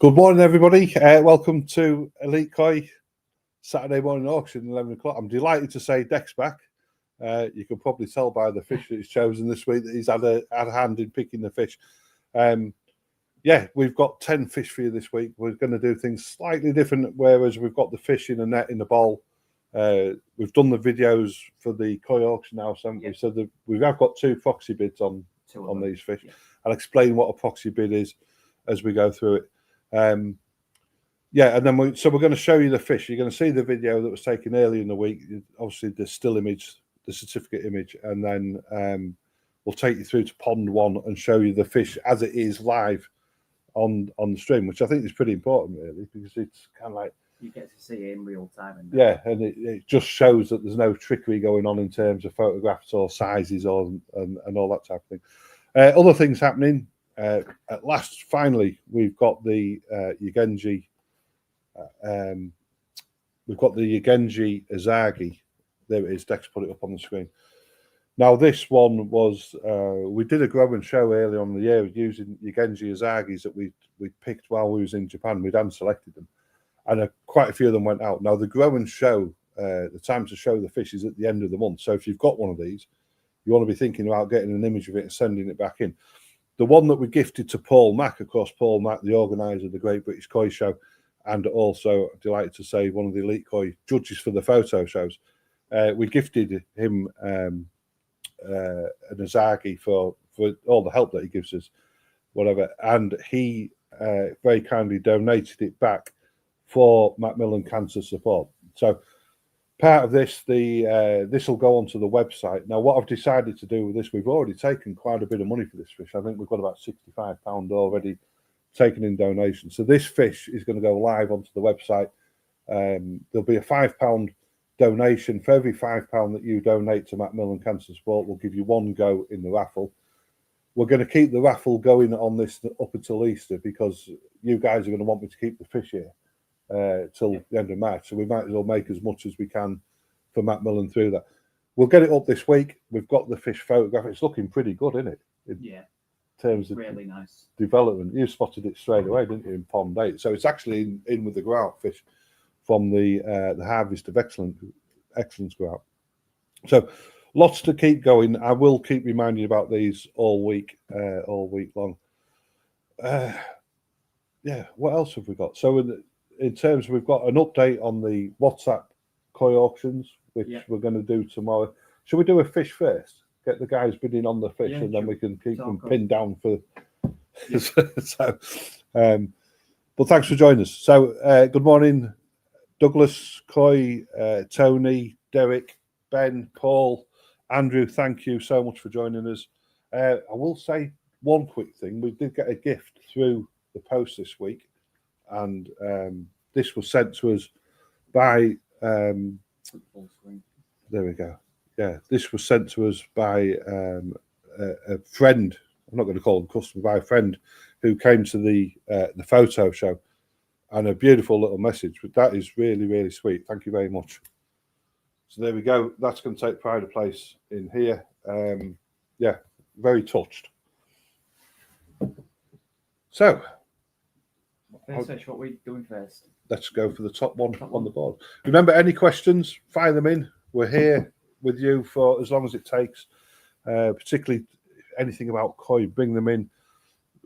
Good morning, everybody. Welcome to Elite Koi Saturday morning auction, 11 o'clock. I'm delighted to say Deck's back. You can probably tell by the fish that he's chosen this week that he's had a hand in picking the fish. Yeah, we've got 10 fish for you this week. We're going to do things slightly different, whereas we've got the fish in a net in the bowl. We've done the videos for the koi auction now, haven't we? So we have got two proxy bids on these fish. I'll explain what a proxy bid is as we go through it. Yeah, and then we're going to show you the fish. You're going to see the video that was taken early in the week, obviously the still image, the certificate image, and then we'll take you through to pond one and show you the fish as it is live on the stream, which I think is pretty important, really, because it's kind of like you get to see it in real time. Yeah, and it just shows that there's no trickery going on in terms of photographs or sizes or and all that type of thing. Other things happening. At last, finally, we've got the Yugenji. We've got the Yugenji Azagi. There it is. Dex put it up on the screen. Now, this one was we did a grow and show early on in the year using Yugenji Azagis that we picked while we was in Japan. We'd hand selected them, and quite a few of them went out. Now, the grow and show, the time to show the fish is at the end of the month. So if you've got one of these, you want to be thinking about getting an image of it and sending it back in. The one that we gifted to Paul Mack, of course, Paul Mack, the organiser of the Great British Koi Show, and also, delighted to say, one of the Elite Koi judges for the photo shows. We gifted him an Azagi for all the help that he gives us, whatever. And he very kindly donated it back for Macmillan Cancer Support. So part of this, this will go onto the website. Now, what I've decided to do with this, we've already taken quite a bit of money for this fish. I think we've got about £65 already taken in donation. So this fish is going to go live onto the website. There'll be a £5 donation. For every £5 that you donate to Macmillan Cancer Support, we'll give you one go in the raffle. We're going to keep the raffle going on this up until Easter because you guys are going to want me to keep the fish here till the end of March. So we might as well make as much as we can for Macmillan through that. We'll get it up this week. We've got the fish photograph. It's looking pretty good, isn't it? Yeah. In terms of really nice development. You spotted it straight away, didn't you, in pond 8? So it's actually in with the grout fish from the harvest of excellence grout. So lots to keep going. I will keep reminding you about these all week long. Yeah, what else have we got? So in terms, we've got an update on the WhatsApp koi auctions, which we're going to do tomorrow. Should we do a fish first? Get the guys bidding on the fish, and then we can keep them pinned down for. So, but thanks for joining us. So, good morning, Douglas, Koi, Tony, Derek, Ben, Paul, Andrew. Thank you so much for joining us. I will say one quick thing: we did get a gift through the post this week, and this was sent to us by. There we go. Yeah, this was sent to us by a friend. I'm not going to call him customer, by a friend who came to the photo show, and a beautiful little message. But that is really, really sweet. Thank you very much. So there we go. That's going to take pride of place in here. Yeah, very touched. So, what are we doing first? Let's go for the top one on the board. Remember, any questions, fire them in. We're here with you for as long as it takes, particularly anything about koi, bring them in.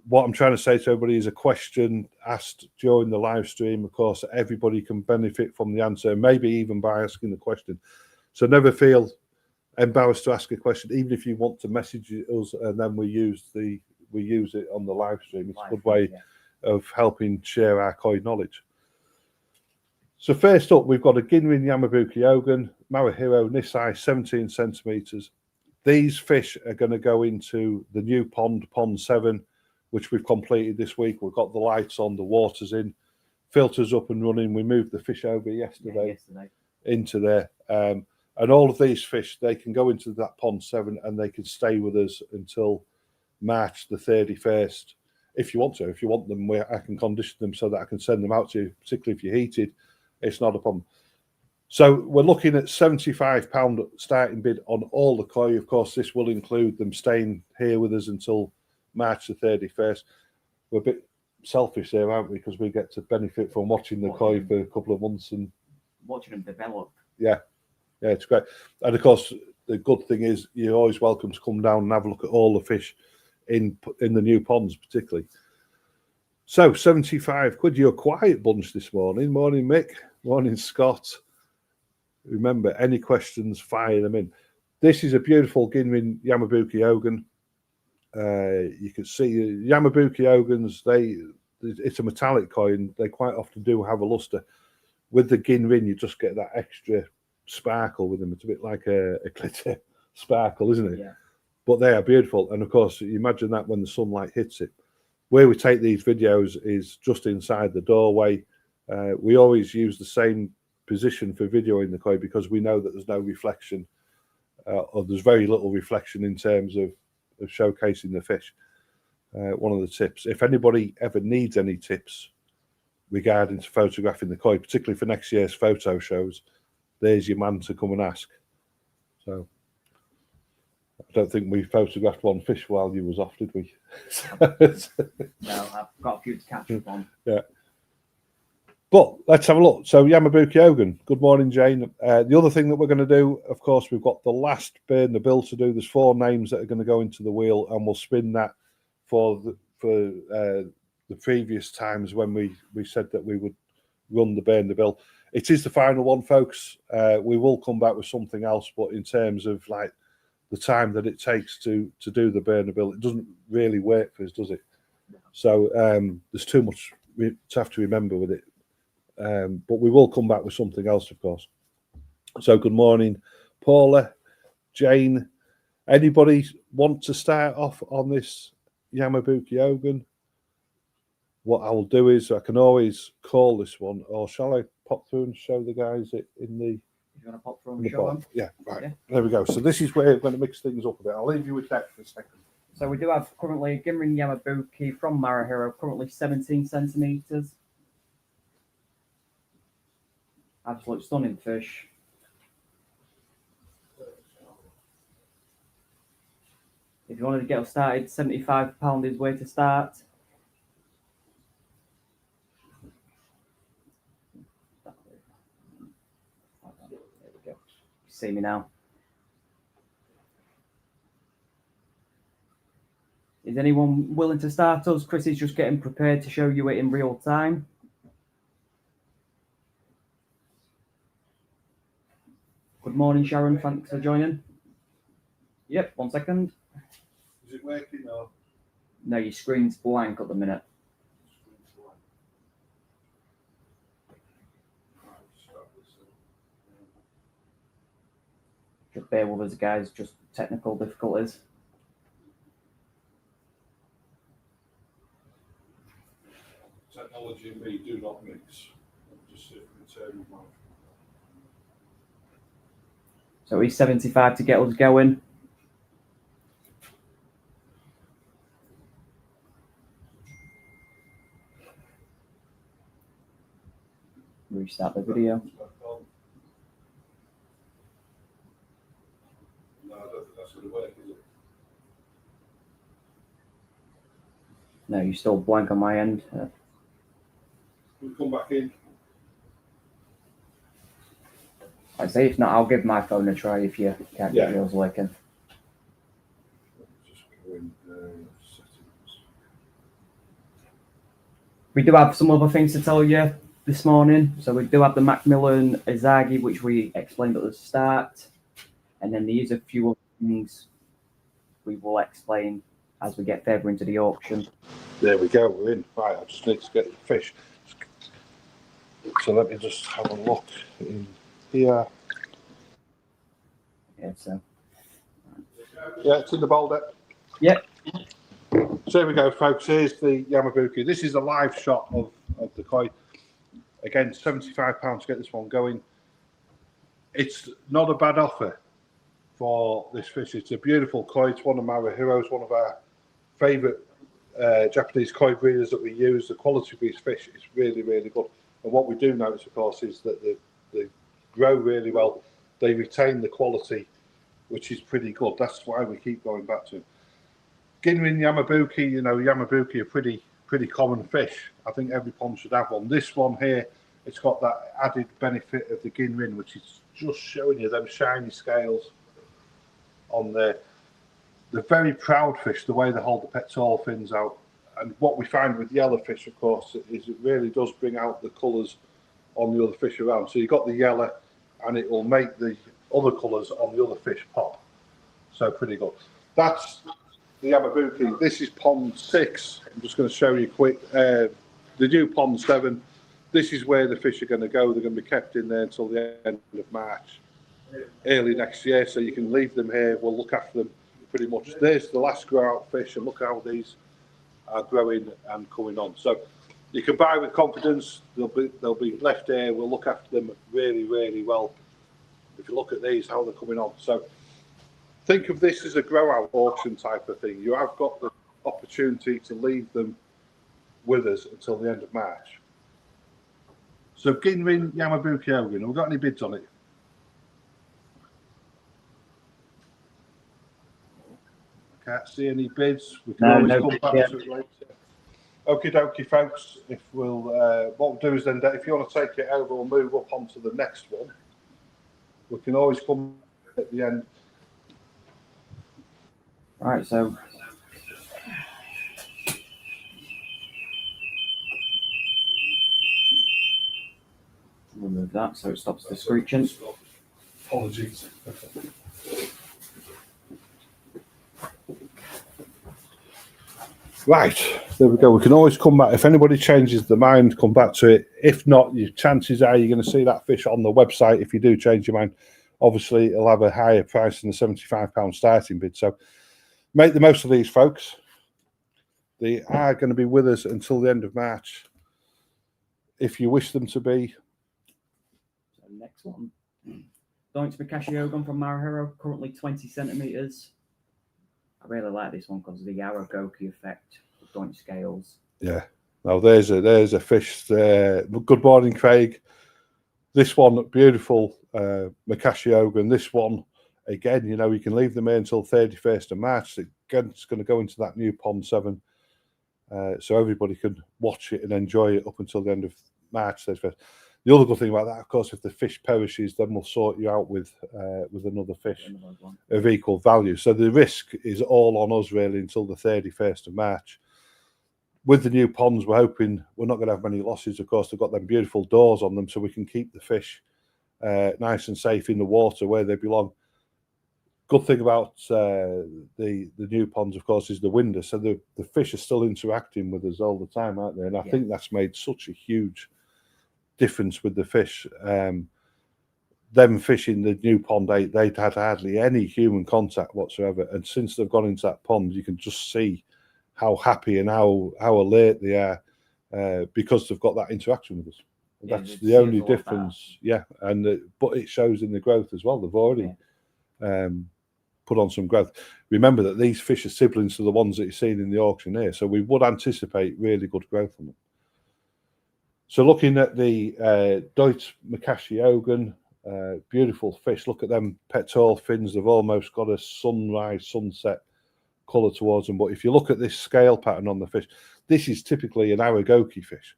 What I'm trying to say to everybody is a question asked during the live stream. Of course, everybody can benefit from the answer, maybe even by asking the question. So never feel embarrassed to ask a question, even if you want to message us, and then we use it on the live stream. It's a good way of helping share our koi knowledge. So first up, we've got a Ginrin Yamabuki Ogun, Marahiro Nisai, 17 centimetres. These fish are going to go into the new pond 7, which we've completed this week. We've got the lights on, the water's in, filters up and running. We moved the fish over yesterday into there. And all of these fish, they can go into that pond 7 and they can stay with us until March the 31st. If you want to, if you want them, I can condition them so that I can send them out to you, particularly if you're heated. It's not a problem. So we're looking at £75 starting bid on all the koi. Of course, this will include them staying here with us until March the 31st. selfish there, aren't we? Because we get to benefit from watching the koi for a couple of months and watching them develop. Yeah, it's great. And of course, the good thing is you're always welcome to come down and have a look at all the fish in the new ponds, particularly. So 75 quid. You're a quiet bunch this morning. Morning, Mick. Morning, Scott. Remember, any questions, fire them in. This is a beautiful Ginrin Yamabuki Ogan. You can see Yamabuki Ogans, it's a metallic coin. They quite often do have a luster. With the Ginrin, you just get that extra sparkle with them. It's a bit like a glitter sparkle, isn't it? Yeah. But they are beautiful. And of course, you imagine that when the sunlight hits it. Where we take these videos is just inside the doorway. We always use the same position for videoing the koi because we know that there's no reflection or there's very little reflection in terms of showcasing the fish. One of the tips. If anybody ever needs any tips regarding to photographing the koi, particularly for next year's photo shows, there's your man to come and ask. So I don't think we photographed one fish while you was off, did we? No, I've got a few to catch up on. Yeah. But let's have a look. So Yamabuki Ogan. Good morning, Jane. The other thing that we're going to do, of course, we've got the last burn the bill to do. There's 4 names that are going to go into the wheel, and we'll spin that for the previous times when we said that we would run the burn the bill. It is the final one, folks. We will come back with something else, but in terms of like the time that it takes to do the burn the bill, it doesn't really work for us, does it? So there's too much to have to remember with it. But we will come back with something else, of course. So good morning, Paula, Jane. Anybody want to start off on this Yamabuki Ogan? What I will do is I can always call this one, or shall I pop through and show the guys it in the... You want to pop through and show them? Yeah, right. Yeah. There we go. So this is where we're going to mix things up a bit. I'll leave you with that for a second. So we do have currently Ginrin Yamabuki from Marahiro, currently 17 centimetres. Absolute stunning fish. If you wanted to get us started, £75 is where to start. There we go. You see me now. Is anyone willing to start us? Chris is just getting prepared to show you it in real time. Good morning, Sharon. Thanks for joining. Yep, 1 second. Is it working or? No, your screen's blank at the minute. Just bear with us, guys. Just technical difficulties. Technology and me do not mix. Just see if we can turn them off. So he's 75 to get us going. Restart the video. No, I don't think that's going to work, is it? No, you're still blank on my end. We'll come back in. I say if not, I'll give my phone a try if you can't get yours working. Just go in settings. We do have some other things to tell you this morning. So we do have the Macmillan Izagi, which we explained at the start. And then there's a few other things we will explain as we get further into the auction. There we go, we're in. Right, I just need to get the fish. So let me just have a look in here. Yeah, so. Yeah, it's in the bowl there. Yep. So here we go, folks. Here's the Yamabuki. This is a live shot of the koi. Again, £75 to get this one going. It's not a bad offer for this fish. It's a beautiful koi. It's one of my heroes, one of our favourite Japanese koi breeders that we use. The quality of these fish is really, really good. And what we do notice, of course, is that they grow really well. They retain the quality, which is pretty good. That's why we keep going back to them. Ginrin Yamabuki, you know, Yamabuki are pretty pretty common fish. I think every pond should have one. This one here, it's got that added benefit of the ginrin, which is just showing you them shiny scales on there. They're very proud fish, the way they hold the pectoral fins out. And what we find with yellowfish, of course, is it really does bring out the colours on the other fish around. So you've got the yellow, and it will make the other colours on the other fish pop. So pretty good. That's the Yamabuki. This is pond 6. I'm just going to show you quick. The new pond 7. This is where the fish are going to go. They're going to be kept in there until the end of March, early next year. So you can leave them here. We'll look after them pretty much. There's the last grow out fish, and look how these are growing and coming on. So you can buy with confidence. They'll be left here. We'll look after them really, really well. If you look at these, how they're coming on. So think of this as a grow out auction type of thing. You have got the opportunity to leave them with us until the end of March. So Ginrin Yamabuki Ogun, have we got any bids on it? Can't see any bids. We can always come back to it later. Okie dokie, folks. If we'll, what we'll do is then, if you want to take it over, we'll move up onto the next one. We can always come at the end. All right, so remove that so it stops the screeching. Apologies. Right, there we go. We can always come back. If anybody changes their mind, come back to it. If not, your chances are you're going to see that fish on the website. If you do change your mind, obviously it'll have a higher price than the £75 starting bid. So make the most of these, folks. They are going to be with us until the end of March, if you wish them to be. So next one. Doinks Mikashiogun from Marahiro, currently 20 centimetres. I really like this one because of the Aragoki effect of doink scales. Yeah. Now there's a fish there. Good morning, Craig. This one, beautiful Mikashiogun. This one, again, you know, you can leave them here until 31st of March. Again, it's going to go into that new pond 7. So everybody can watch it and enjoy it up until the end of March. The other good thing about that, of course, if the fish perishes, then we'll sort you out with another fish of equal value. So the risk is all on us really until the 31st of March. With the new ponds, we're hoping we're not going to have many losses. Of course, they've got them beautiful doors on them, so we can keep the fish nice and safe in the water where they belong. Good thing about the new ponds, of course, is the window. So the fish are still interacting with us all the time, aren't they? And I think that's made such a huge difference with the fish. Them fish in the new pond 8, they'd had hardly any human contact whatsoever. And since they've gone into that pond, you can just see how happy and how alert they are because they've got that interaction with us. That's the only difference. Yeah, and but it shows in the growth as well. They've already put on some growth. Remember that these fish are siblings to the ones that you're seeing in the auction here, so we would anticipate really good growth on them. So looking at the Deutsch Mikashiogun, beautiful fish. Look at them pectoral fins. They've almost got a sunrise, sunset colour towards them. But if you look at this scale pattern on the fish, this is typically an Aragoki fish.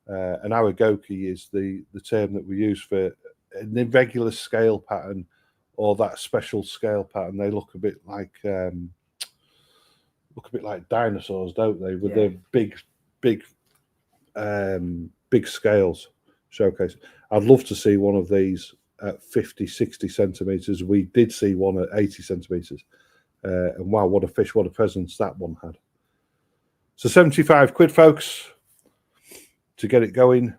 An Aragoki is the term that we use for an irregular scale pattern or that special scale pattern. They look a bit like dinosaurs, don't they? With their big scales showcase. I'd love to see one of these at 50, 60 centimetres. We did see one at 80 centimetres. And wow, what a fish, what a presence that one had. So 75 quid, folks, to get it going.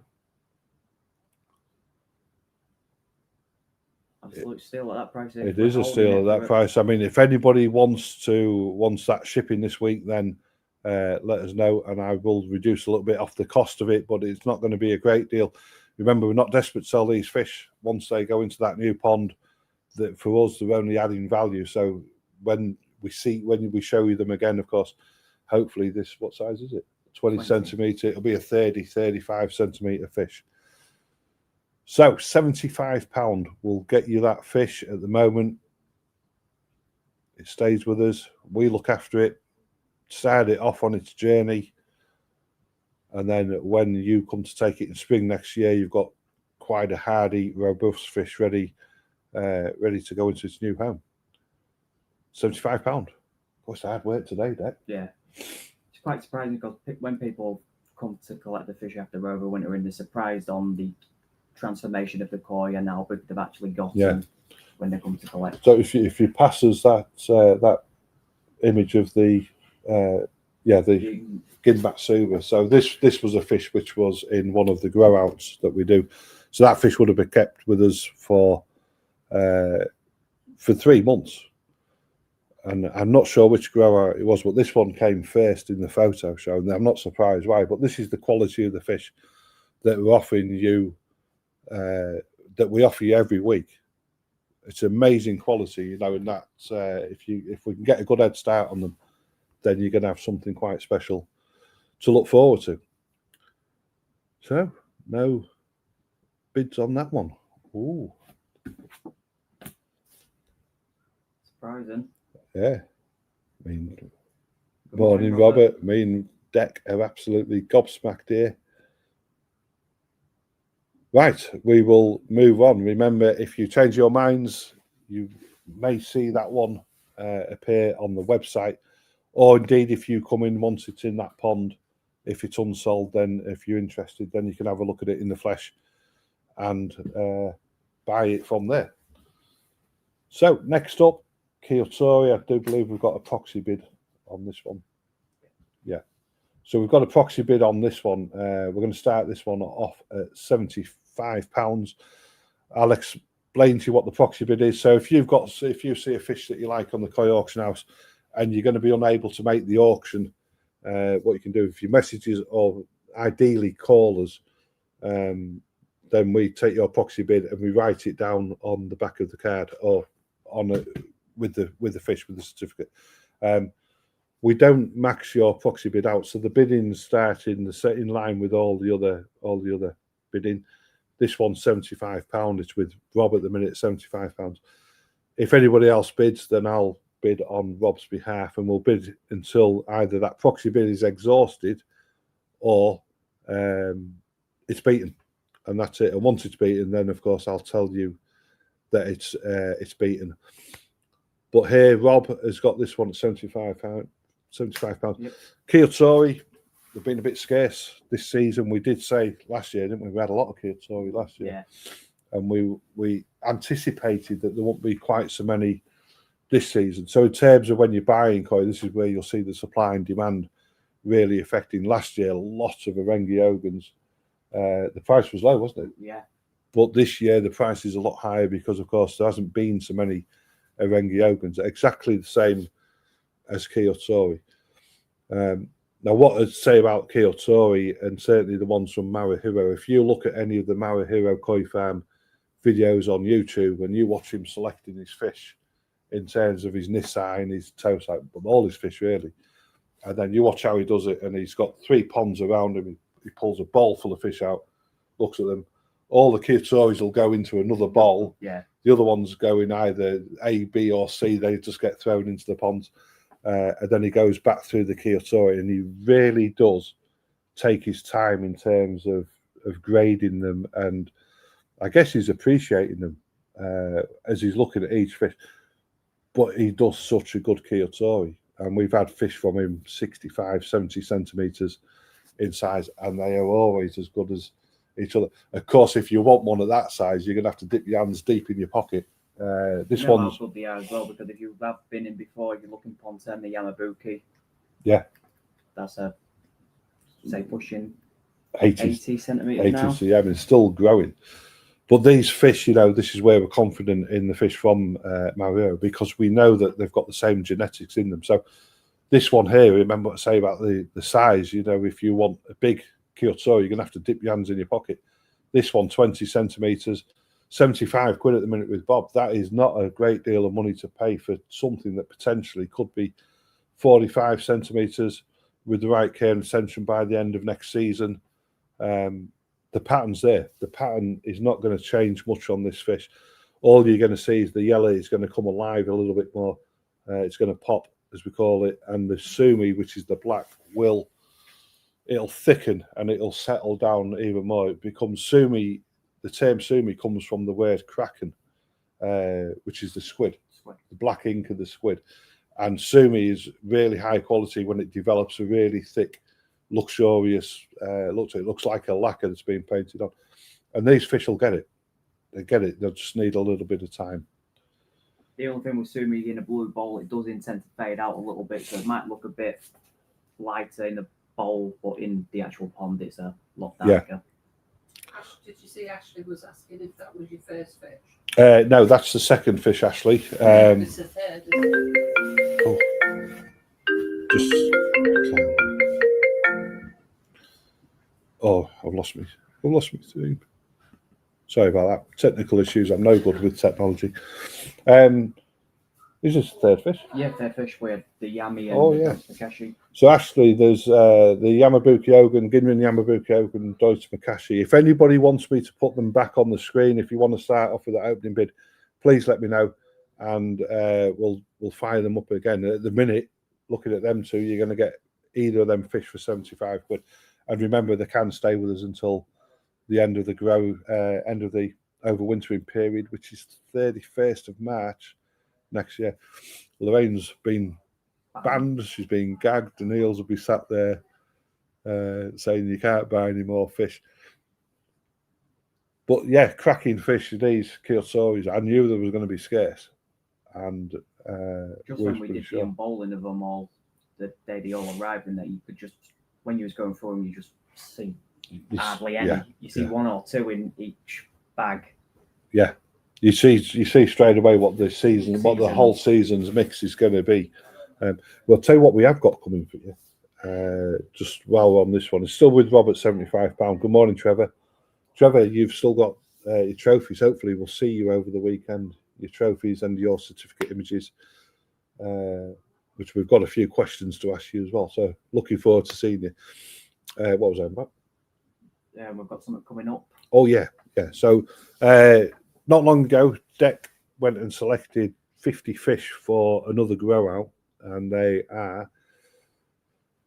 Absolute steal at that price. It is a steal at that price. I mean, if anybody wants that shipping this week, then let us know, and I will reduce a little bit off the cost of it, but it's not going to be a great deal. Remember, we're not desperate to sell these fish once they go into that new pond. That for us, they're only adding value. So when we show you them again, of course, hopefully this, what size is it? 20 centimetre. It'll be a 30, 35 centimetre fish. So £75 will get you that fish at the moment. It stays with us. We look after it. Start it off on its journey. And then when you come to take it in spring next year, you've got quite a hardy, robust fish ready to go into its new home. £75. Of course, hard work today, Dec. Yeah. It's quite surprising because when people come to collect the fish after overwintering, they're surprised on the transformation of the koi and how big they've actually gotten when they come to collect. So if you pass us that image of the Ginbatsuba. So this was a fish which was in one of the grow outs that we do. So that fish would have been kept with us for 3 months. And I'm not sure which grow out it was, but this one came first in the photo show. And I'm not surprised why, but this is the quality of the fish that we're offering you, that we offer you every week. It's amazing quality, you know, and that if we can get a good head start on them, then you're going to have something quite special to look forward to. So, no bids on that one. Ooh. Surprising. Yeah. I mean, morning, Robert. Me and Dec are absolutely gobsmacked here. Right, we will move on. Remember, if you change your minds, you may see that one appear on the website. Or indeed, if you come in once it's in that pond, if it's unsold, then if you're interested, then you can have a look at it in the flesh and buy it from there. So next up, Kyotori. I do believe we've got a proxy bid on this one. Yeah. So we've got a proxy bid on this one. We're going to start this one off at £75. I'll explain to you what the proxy bid is. So if you see a fish that you like on the koi auction house, and you're going to be unable to make the auction, what you can do, if you messages or ideally call us, then we take your proxy bid and we write it down on the back of the card or on it with the fish with the certificate. We don't max your proxy bid out, so the biddings start in line with all the other bidding. This one's £75. It's with Rob at the minute, £75. If anybody else bids, then I'll bid on Rob's behalf, and we'll bid until either that proxy bid is exhausted or it's beaten, and that's it. And once it's beaten, then of course I'll tell you that it's beaten. But here, Rob has got this one at £75. Yep. Kyotori, they've been a bit scarce this season. We did say last year, didn't we? We had a lot of Kyotori last year, and we anticipated that there won't be quite so many this season. So in terms of when you're buying koi, this is where you'll see the supply and demand really affecting. Last year, lots of Orengi Ogans. The price was low, wasn't it? Yeah. But this year, the price is a lot higher because, of course, there hasn't been so many Orengi Ogans. Exactly the same as Kyotori. Now, what I'd say about Kyotori, and certainly the ones from Marahiro, if you look at any of the Marahiro Koi Farm videos on YouTube and you watch him selecting his fish, in terms of his Nisai and his toe sight, but all his fish really. And then you watch how he does it, and he's got 3 ponds around him. He pulls a bowl full of fish out, looks at them. All the Kyotoris will go into another bowl. Yeah. The other ones go in either A, B, or C. They just get thrown into the ponds. And then he goes back through the Kyotori, and he really does take his time in terms of grading them. And I guess he's appreciating them as he's looking at each fish. But he does such a good Kyotori, and we've had fish from him 65, 70 centimetres in size, and they are always as good as each other. Of course, if you want one of that size, you're going to have to dip your hands deep in your pocket. This one's good they are as well, because if you have been in before, you're looking Ponten, the Yamabuki. Yeah. That's say pushing 80 centimetres now. So yeah, I mean, it's still growing. But these fish, you know, this is where we're confident in the fish from Mario, because we know that they've got the same genetics in them. So this one here, remember what I say about the size, you know, if you want a big Kyotori, you're going to have to dip your hands in your pocket. This one, 20 centimetres, 75 quid at the minute with Bob. That is not a great deal of money to pay for something that potentially could be 45 centimetres with the right care and attention by the end of next season. The pattern's there. The pattern is not going to change much on this fish. All you're going to see is the yellow is going to come alive a little bit more. It's going to pop, as we call it, and the sumi, which is the black, will it'll thicken and it'll settle down even more. It becomes sumi. The term sumi comes from the word kraken, which is the squid, the black ink of the squid. And sumi is really high quality when it develops a really thick, luxurious look. It looks like a lacquer that's been painted on. And these fish will get it. They get it. They'll just need a little bit of time. The only thing with sumi in a blue bowl, it does intend to fade out a little bit, so it might look a bit lighter in the bowl, but in the actual pond, it's a lot darker. Yeah. Did you see Ashley was asking if that was your first fish? No, that's the second fish, Ashley. It's the third, isn't it? Oh, just. Oh, I've lost me thing. Sorry about that. Technical issues. I'm no good with technology. Is this the third fish? Yeah, third fish with the yami and the Makashi. So Ashley, there's the Yamabuki Ogun, Ginrin Yamabuki Ogun, Deutsche Makashi. If anybody wants me to put them back on the screen, if you want to start off with that opening bid, please let me know, and we'll fire them up again. At the minute, looking at them two, you're going to get either of them fish for 75 quid. And remember, they can stay with us until the end of the overwintering period, which is 31st of March next year. Lorraine's been banned, she's been gagged, and Niels will be sat there saying you can't buy any more fish. But yeah, cracking fish, these Kyotoris, I knew there was going to be scarce. And just when we did the unbowling of them all, the day they all arrived, and that you could just, when you was going through them, you just see hardly any. Yeah, you see one or two in each bag. Yeah. You see straight away what the whole season's mix is going to be. We'll tell you what we have got coming for you. Just while we're on this one, it's still with Rob at £75. Good morning, Trevor. Trevor, you've still got your trophies. Hopefully, we'll see you over the weekend. Your trophies and your certificate images, which we've got a few questions to ask you as well. So, looking forward to seeing you. What was I about? Yeah, we've got something coming up. Oh yeah. So. Not long ago, Deck went and selected 50 fish for another grow out, and they are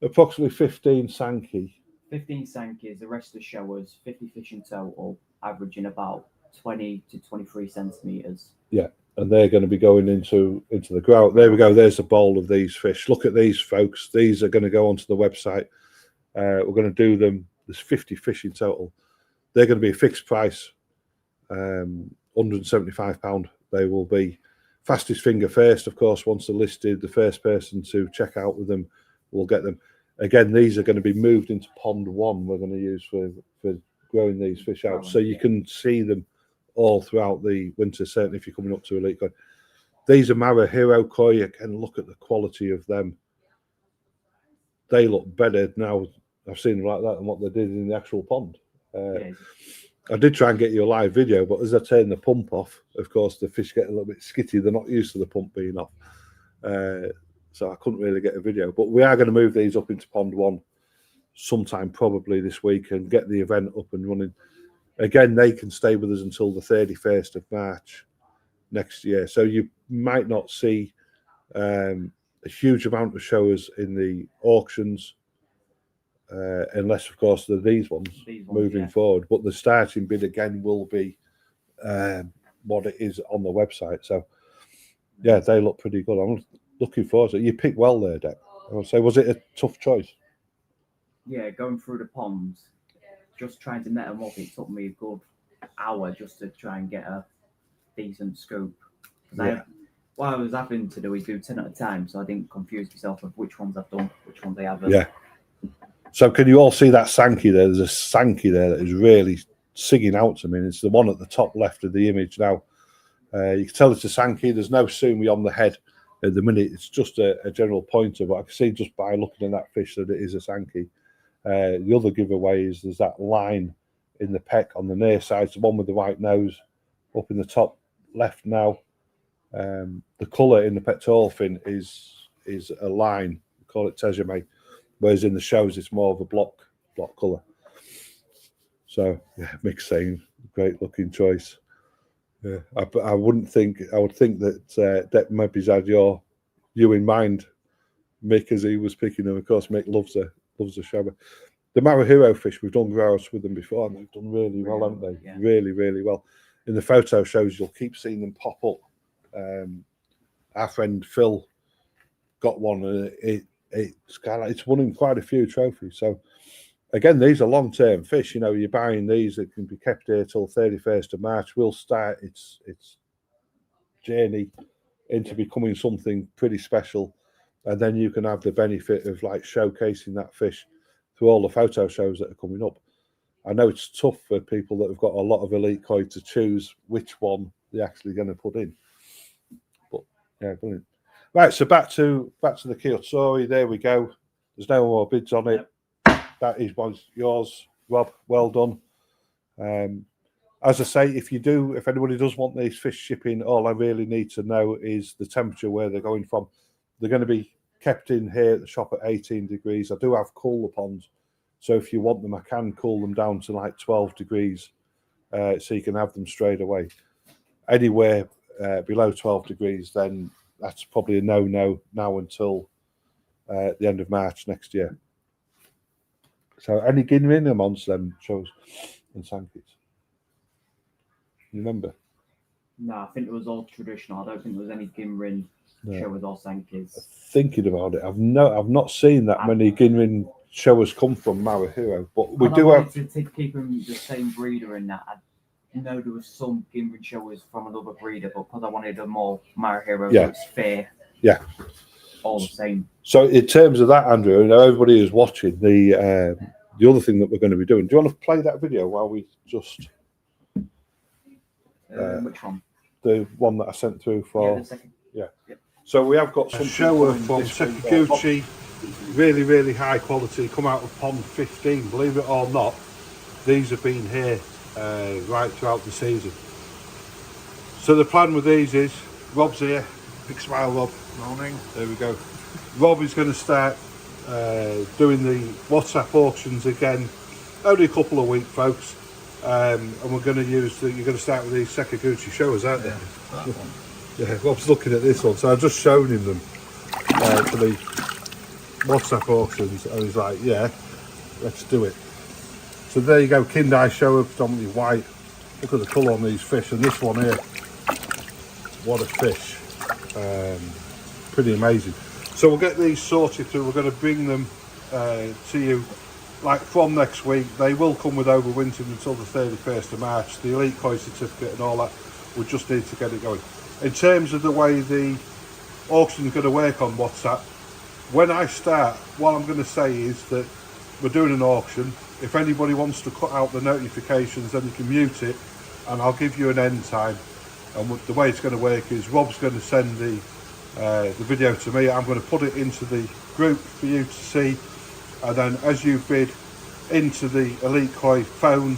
approximately 15 Sankey. 15 Sankeys, the rest of the showers, 50 fish in total, averaging about 20 to 23 centimetres. Yeah, and they're going to be going into the grow out. There we go, there's a bowl of these fish. Look at these, folks. These are going to go onto the website. We're going to do them. There's 50 fish in total. They're going to be a fixed price. £175 they will be. Fastest finger first, of course. Once they're listed, the first person to check out with them will get them. Again, these are going to be moved into pond 1 we're going to use for growing these fish out, so you can see them all throughout the winter, certainly if you're coming up to Elite Koi. These are Mara Hero Koi. Again, look at the quality of them. They look better now, I've seen them like that, than what they did in the actual pond. I did try and get you a live video, but as I turn the pump off, of course, the fish get a little bit skitty. They're not used to the pump being off. So I couldn't really get a video. But we are going to move these up into pond 1 sometime probably this week and get the event up and running. Again, they can stay with us until the 31st of March next year. So you might not see a huge amount of showers in the auctions, unless, of course, they're these ones moving forward. But the starting bid, again, will be what it is on the website. So, yeah, they look pretty good. I'm looking forward to it. You picked well there, Deck. I would say, was it a tough choice? Yeah, going through the ponds, just trying to net them up, it took me a good hour just to try and get a decent scoop. What I was having to do is do 10 at a time, so I didn't confuse myself with which ones I've done, which ones I haven't. Yeah. So can you all see that Sankey there? There's a Sankey there that is really singing out to me. And it's the one at the top left of the image now. You can tell it's a Sankey. There's no sumi on the head at the minute. It's just a general pointer, but I can see just by looking at that fish that it is a Sankey. The other giveaway is there's that line in the peck on the near side, the one with the white nose up in the top left now. The colour in the pectoral fin is a line. We call it tejame. Whereas in the shows, it's more of a block colour. So, yeah, Mick's saying, great looking choice. Yeah, I would think that Deck maybe had you in mind, Mick, as he was picking them. Of course, Mick loves a shower. The Marahiro fish, we've done growers with them before, and they've done really well, haven't they? Yeah. Really, really well. In the photo shows, you'll keep seeing them pop up. Our friend Phil got one, and it's won him quite a few trophies. So again, these are long-term fish. You know, you're buying these that can be kept here till 31st of March. We'll start its journey into becoming something pretty special, and then you can have the benefit of like showcasing that fish through all the photo shows that are coming up. I know it's tough for people that have got a lot of elite koi to choose which one they're actually going to put in, but yeah, brilliant. Right, so back to the Kyotsuri. There we go. There's no more bids on it. That was yours, Rob. Well done. As I say, if anybody does want these fish shipping, all I really need to know is the temperature where they're going from. They're going to be kept in here at the shop at 18 degrees. I do have cooler ponds, so if you want them, I can cool them down to like 12 degrees, so you can have them straight away. Anywhere below 12 degrees, then that's probably a no-no now until the end of March next year. So any Ginrin amongst them shows and Sankis? Remember? No, I think it was all traditional. I don't think there was any Ginrin showers or Sankis. Thinking about it, I've not seen that many Ginrin showers come from Marahiro, but we do have to keep them the same breeder in that. I know there was some Ginrin showers from another breeder, but because I wanted a more Marahiro, so it's fair. Yeah. All the same. So in terms of that, Andrew, you know, everybody is watching the other thing that we're going to be doing. Do you want to play that video while we just which one? The one that I sent through for the second. Yeah. So we have got some shower from Sekiguchi, really, really high quality, come out of pond 15. Believe it or not, these have been here right throughout the season. So the plan with these is, Rob's here. Big smile, Rob. Morning. There we go. Rob is going to start doing the WhatsApp auctions again. Only a couple of weeks, folks. And we're going to use you're going to start with these Sekiguchi showers, aren't they? That one. Yeah, Rob's looking at this one. So I've just shown him them for the WhatsApp auctions, and he's like, yeah, let's do it. So there you go, Kindai shower, predominantly white. Look at the colour on these fish, and this one here, what a fish. Pretty amazing. So we'll get these sorted through. We're going to bring them to you like from next week. They will come with overwintering until the 31st of March. The elite koi certificate and all that, we just need to get it going. In terms of the way the auction is going to work on WhatsApp, when I start, what I'm going to say is that we're doing an auction. If anybody wants to cut out the notifications, then you can mute it, and I'll give you an end time. And the way it's going to work is Rob's going to send the video to me. I'm going to put it into the group for you to see, and then as you bid into the elite koi phone,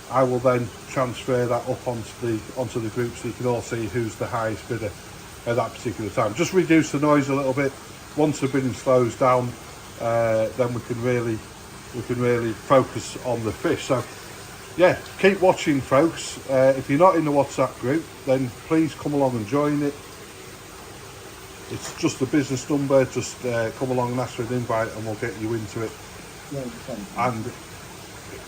I will then transfer that up onto the group, so you can all see who's the highest bidder at that particular time. Just reduce the noise a little bit. Once the bidding slows down, then we can really focus on the fish. So yeah, keep watching, folks. If you're not in the WhatsApp group, then please come along and join it. It's just a business number. Just come along and ask for an invite, and we'll get you into it. And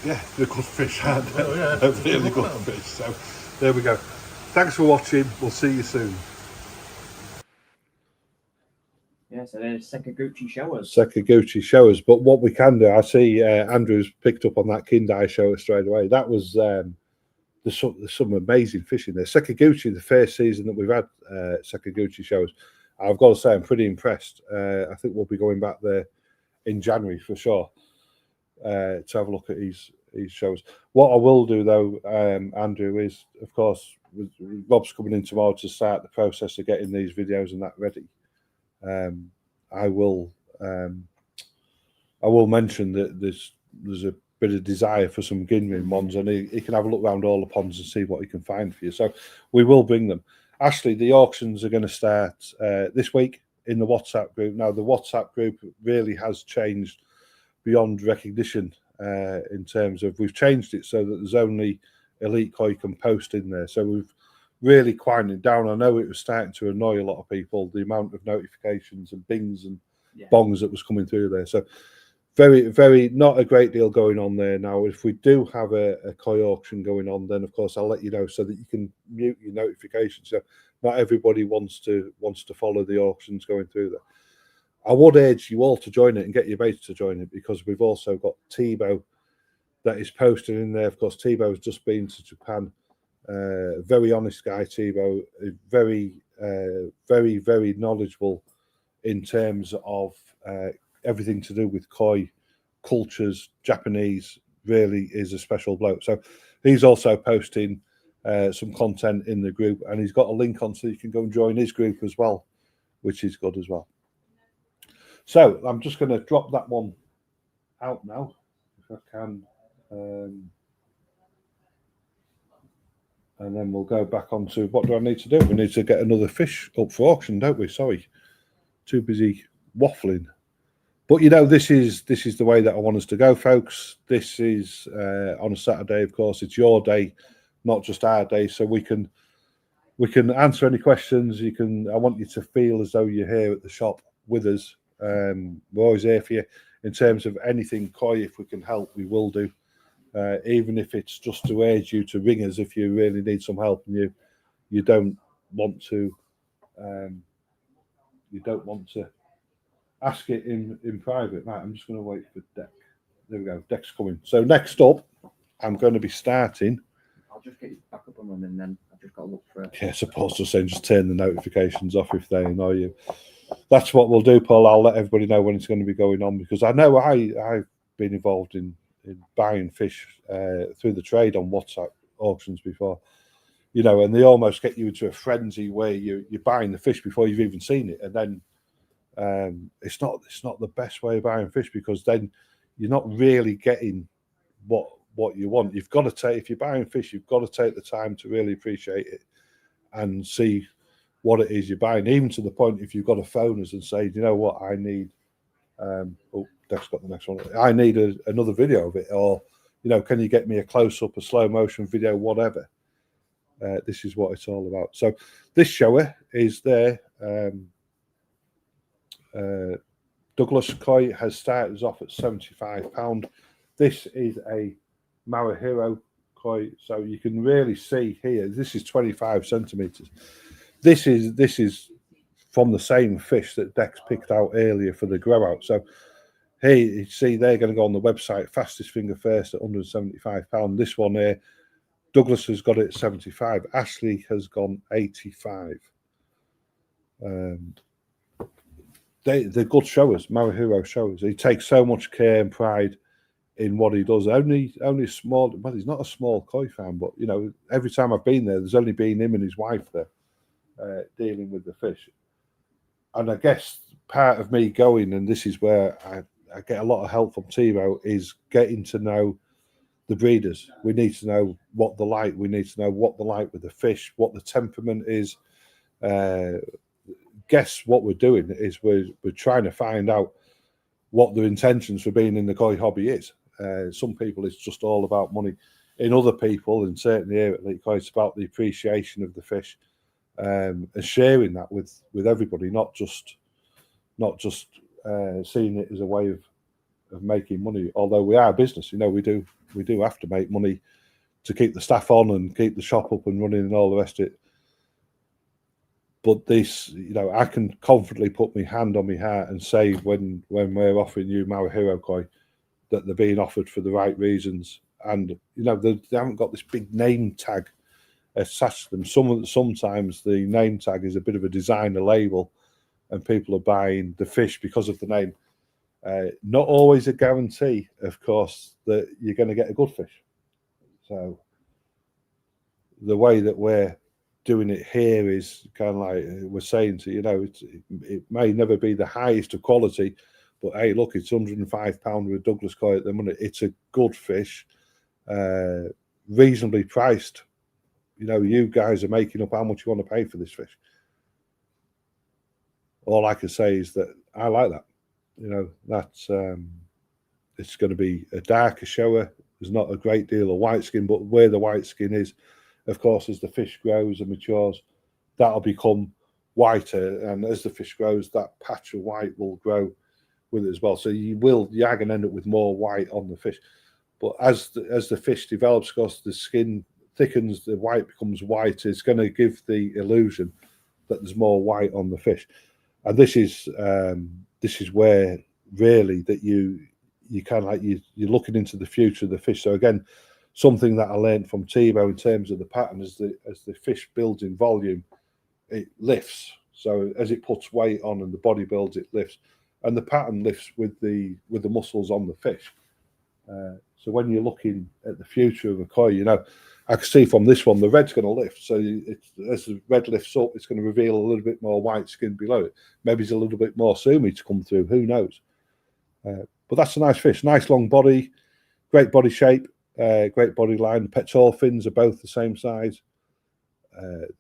yeah, they're good fish, aren't they? Oh, yeah. They're really good fish. So there we go. Thanks for watching. We'll see you soon. Yeah, so there's Sekiguchi showers. Sekiguchi showers. But what we can do, I see Andrew's picked up on that Kindai shower straight away. That was there's some amazing fish in there. Sekiguchi, the first season that we've had Sekiguchi showers, I've got to say I'm pretty impressed. I think we'll be going back there in January for sure to have a look at these shows. What I will do though, Andrew, is of course Rob's coming in tomorrow to start the process of getting these videos and that ready. I will mention that there's a bit of desire for some Ginrin ones, and he can have a look around all the ponds and see what he can find for you. So we will bring them. Ashley, the auctions are going to start this week in the WhatsApp group. Now the WhatsApp group really has changed beyond recognition in terms of we've changed it so that there's only elite koi can post in there. So we've really quieted it down. I know it was starting to annoy a lot of people, the amount of notifications and bings and bongs that was coming through there. So very not a great deal going on there now. If we do have a koi auction going on, then of course I'll let you know so that you can mute your notifications. So not everybody wants to follow the auctions going through there. I would urge you all to join it and get your mates to join it, because we've also got Tebow that is posted in there. Of course, Tebow's just been to Japan. Very honest guy, Tebow. Very knowledgeable in terms of everything to do with koi cultures. Japanese, really is a special bloke. So he's also posting some content in the group, and he's got a link on so you can go and join his group as well, which is good as well. So I'm just going to drop that one out now, if I can. And then we'll go back on to what do I need to do? We need to get another fish up for auction, don't we? Sorry, too busy waffling. But you know, this is the way that I want us to go, folks. This is on a Saturday, of course. It's your day, not just our day. So we can answer any questions. I want you to feel as though you're here at the shop with us. We're always here for you in terms of anything koi. If we can help, we will do. Even if it's just to urge you to ring us if you really need some help and you don't want to ask it in private. Right, I'm just going to wait for Deck. There we go. Deck's coming. So next up, I'm going to be starting. I'll just get you back up and running, then I've just got to look for it. Yeah, supposed to say just turn the notifications off if they annoy you. That's what we'll do, Paul. I'll let everybody know when it's going to be going on, because I know I've been involved in buying fish through the trade on WhatsApp auctions before, you know, and they almost get you into a frenzy where you're buying the fish before you've even seen it, and then it's not the best way of buying fish, because then you're not really getting what you want. You've got to take, if you're buying fish, you've got to take the time to really appreciate it and see what it is you're buying, even to the point if you've got to phone us and say, you know what, I need Deck's got the next one. I need another video of it, or, you know, can you get me a close-up, a slow motion video, whatever. This is what it's all about. So this shower is there. Douglas koi has started us off at £75. This is a Marahiro koi, so you can really see here. This is 25 centimeters. This is from the same fish that Dex picked out earlier for the grow out. So here you see they're going to go on the website, fastest finger first at £175. This one here, Douglas has got it at 75. Ashley has gone 85. They're good showers, Marahiro showers. He takes so much care and pride in what he does. Only small, well, he's not a small koi farm, but, you know, every time I've been there, there's only been him and his wife there dealing with the fish. And I guess part of me going, and this is where I get a lot of help from Tebow, is getting to know the breeders. We need to know what they're like. We need to know what they're like with the fish, what the temperament is. Guess what we're doing is we're trying to find out what their intentions for being in the koi hobby is. Some people, it's just all about money. In other people, and certainly here at Elite Koi, it's about the appreciation of the fish and sharing that with everybody, not just seeing it as a way of making money. Although we are a business, you know, we do have to make money to keep the staff on and keep the shop up and running and all the rest of it. But this, you know, I can confidently put my hand on my heart and say when we're offering you Marahiro koi, that they're being offered for the right reasons. And, you know, they haven't got this big name tag attached to them. Sometimes the name tag is a bit of a designer label and people are buying the fish because of the name. Not always a guarantee, of course, that you're going to get a good fish. So the way that we're doing it here is kind of like we're saying to, you know, it may never be the highest of quality, but hey, look, it's £105 with Douglas koi at the minute. It's a good fish, reasonably priced. You know, you guys are making up how much you want to pay for this fish. All I can say is that I like that. You know, that's it's going to be a darker shower. There's not a great deal of white skin, but where the white skin is, of course, as the fish grows and matures, that'll become whiter. And as the fish grows, that patch of white will grow with it as well. So you are going to end up with more white on the fish. But as the fish develops, because the skin thickens, the white becomes white. It's going to give the illusion that there's more white on the fish. And this is where really that you kind of like you're looking into the future of the fish. So again, something that I learned from Tebow in terms of the pattern is that as the fish builds in volume, it lifts. So as it puts weight on and the body builds, it lifts, and the pattern lifts with the muscles on the fish. So when you're looking at the future of a koi, you know, I can see from this one the red's going to lift. So as the red lifts up, it's going to reveal a little bit more white skin below it. Maybe it's a little bit more sumi to come through. Who knows? But that's a nice fish. Nice long body, great body shape, great body line. The pectoral fins are both the same size.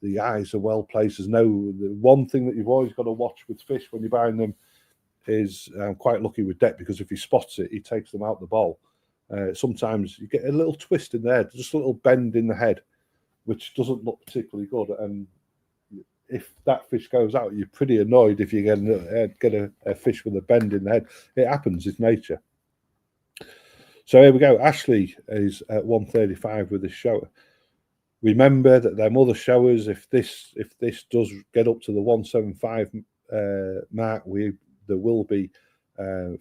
The eyes are well placed. The one thing that you've always got to watch with fish when you're buying them is I'm quite lucky with Deck, because if he spots it, he takes them out the bowl. Sometimes you get a little twist in there, just a little bend in the head, which doesn't look particularly good. And if that fish goes out, you're pretty annoyed if you get a fish with a bend in the head. It happens, it's nature. So here we go. Ashley is at 135 with this shower. Remember that them other showers, if this does get up to the 175 mark, there will be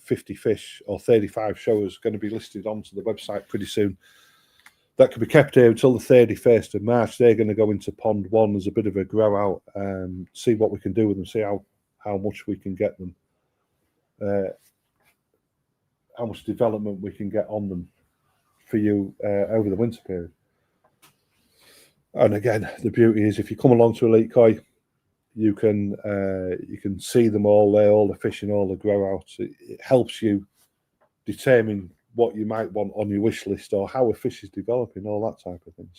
50 fish or 35 showers going to be listed onto the website pretty soon. That can be kept here until the 31st of March. They're going to go into pond 1 as a bit of a grow out, see what we can do with them, see how much we can get them, how much development we can get on them for you over the winter period. And again, the beauty is if you come along to Elite Koi, you can see them all there, all the fish and all the grow outs. It helps you determine what you might want on your wish list or how a fish is developing, all that type of thing.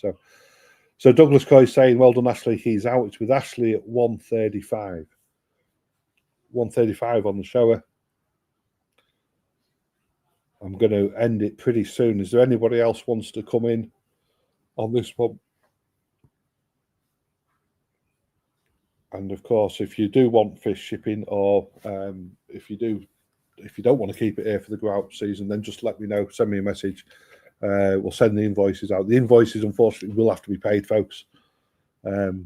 So Douglas Koi is saying, well done, Ashley. He's out. It's with Ashley at 135. 135 on the shower. I'm going to end it pretty soon. Is there anybody else wants to come in on this one? And of course, if you do want fish shipping, or if you don't want to keep it here for the grow out season, then just let me know. Send me a message. We'll send the invoices out. The invoices, unfortunately, will have to be paid, folks. To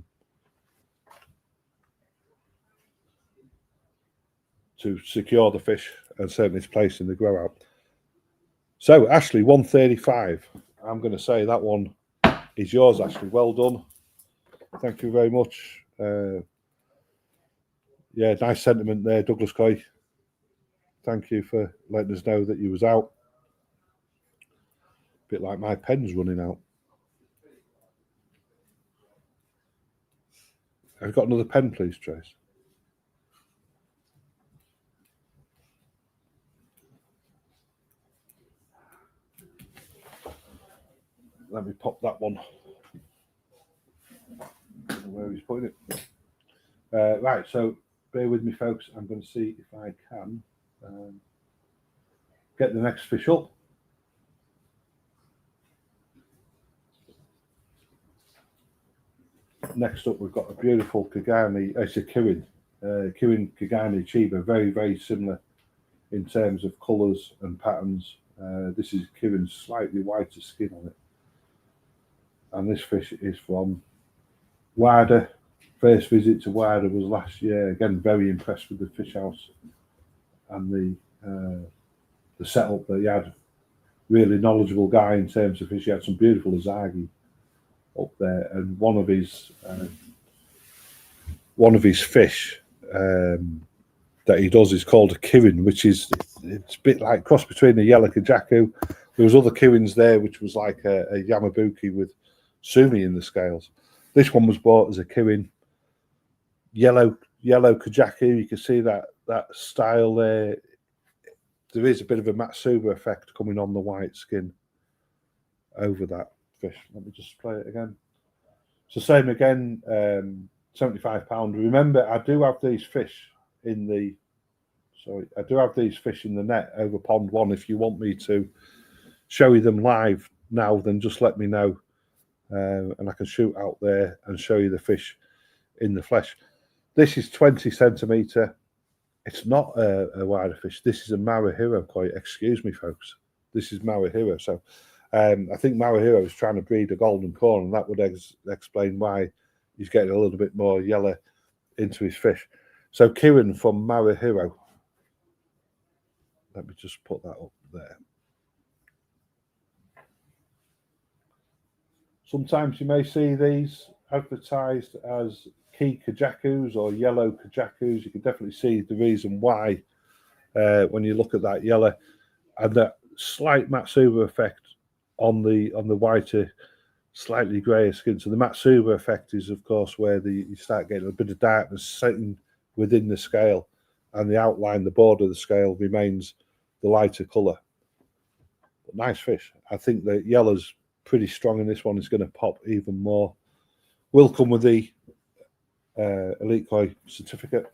secure the fish and certainly its place in the grow out. So, Ashley, 135. I'm going to say that one is yours, Ashley. Well done. Thank you very much. Yeah, nice sentiment there, Douglas Koi. Thank you for letting us know that you was out. A bit like my pen's running out. Have you got another pen, please, Trace? Let me pop that one. I don't know where he's putting it. Right, so bear with me, folks. I'm going to see if I can get the next fish up. Next up, we've got a beautiful Kagami. It's a Kirin. Kirin Kagami Chiba. Very, very similar in terms of colours and patterns. This is Kirin's slightly whiter skin on it. And this fish is from Wada. First visit to Wada was last year. Again, very impressed with the fish house and the setup that he had. Really knowledgeable guy in terms of fish. He had some beautiful Azagi up there, and one of his fish that he does is called a Kirin, which is it's a bit like cross between a yellow Kajaku. There was other Kirins there, which was like a Yamabuki with sumi in the scales. This one was bought as a Kirin, yellow Kajaku. You can see that style there. There is a bit of a Matsuba effect coming on the white skin over that fish. Let me just play it again. So same again, £75. Remember, I do have these fish in the net over pond 1. If you want me to show you them live now, then just let me know. And I can shoot out there and show you the fish in the flesh. This is 20 centimetre It's not a wider fish. This is a Marahiro koi. Excuse me, folks. This is Marahiro. So I think Marahiro is trying to breed a golden corn, and that would explain why he's getting a little bit more yellow into his fish. So Kieran from Marahiro. Let me just put that up there. Sometimes you may see these advertised as key kajakus or yellow kajakus. You can definitely see the reason why when you look at that yellow and that slight Matsuba effect on the whiter, slightly greyer skin. So the Matsuba effect is, of course, where you start getting a bit of darkness sitting within the scale, and the outline, the border of the scale remains the lighter colour. But nice fish. I think the yellow's pretty strong in this one. Is going to pop even more. Will come with the Elite Koi certificate.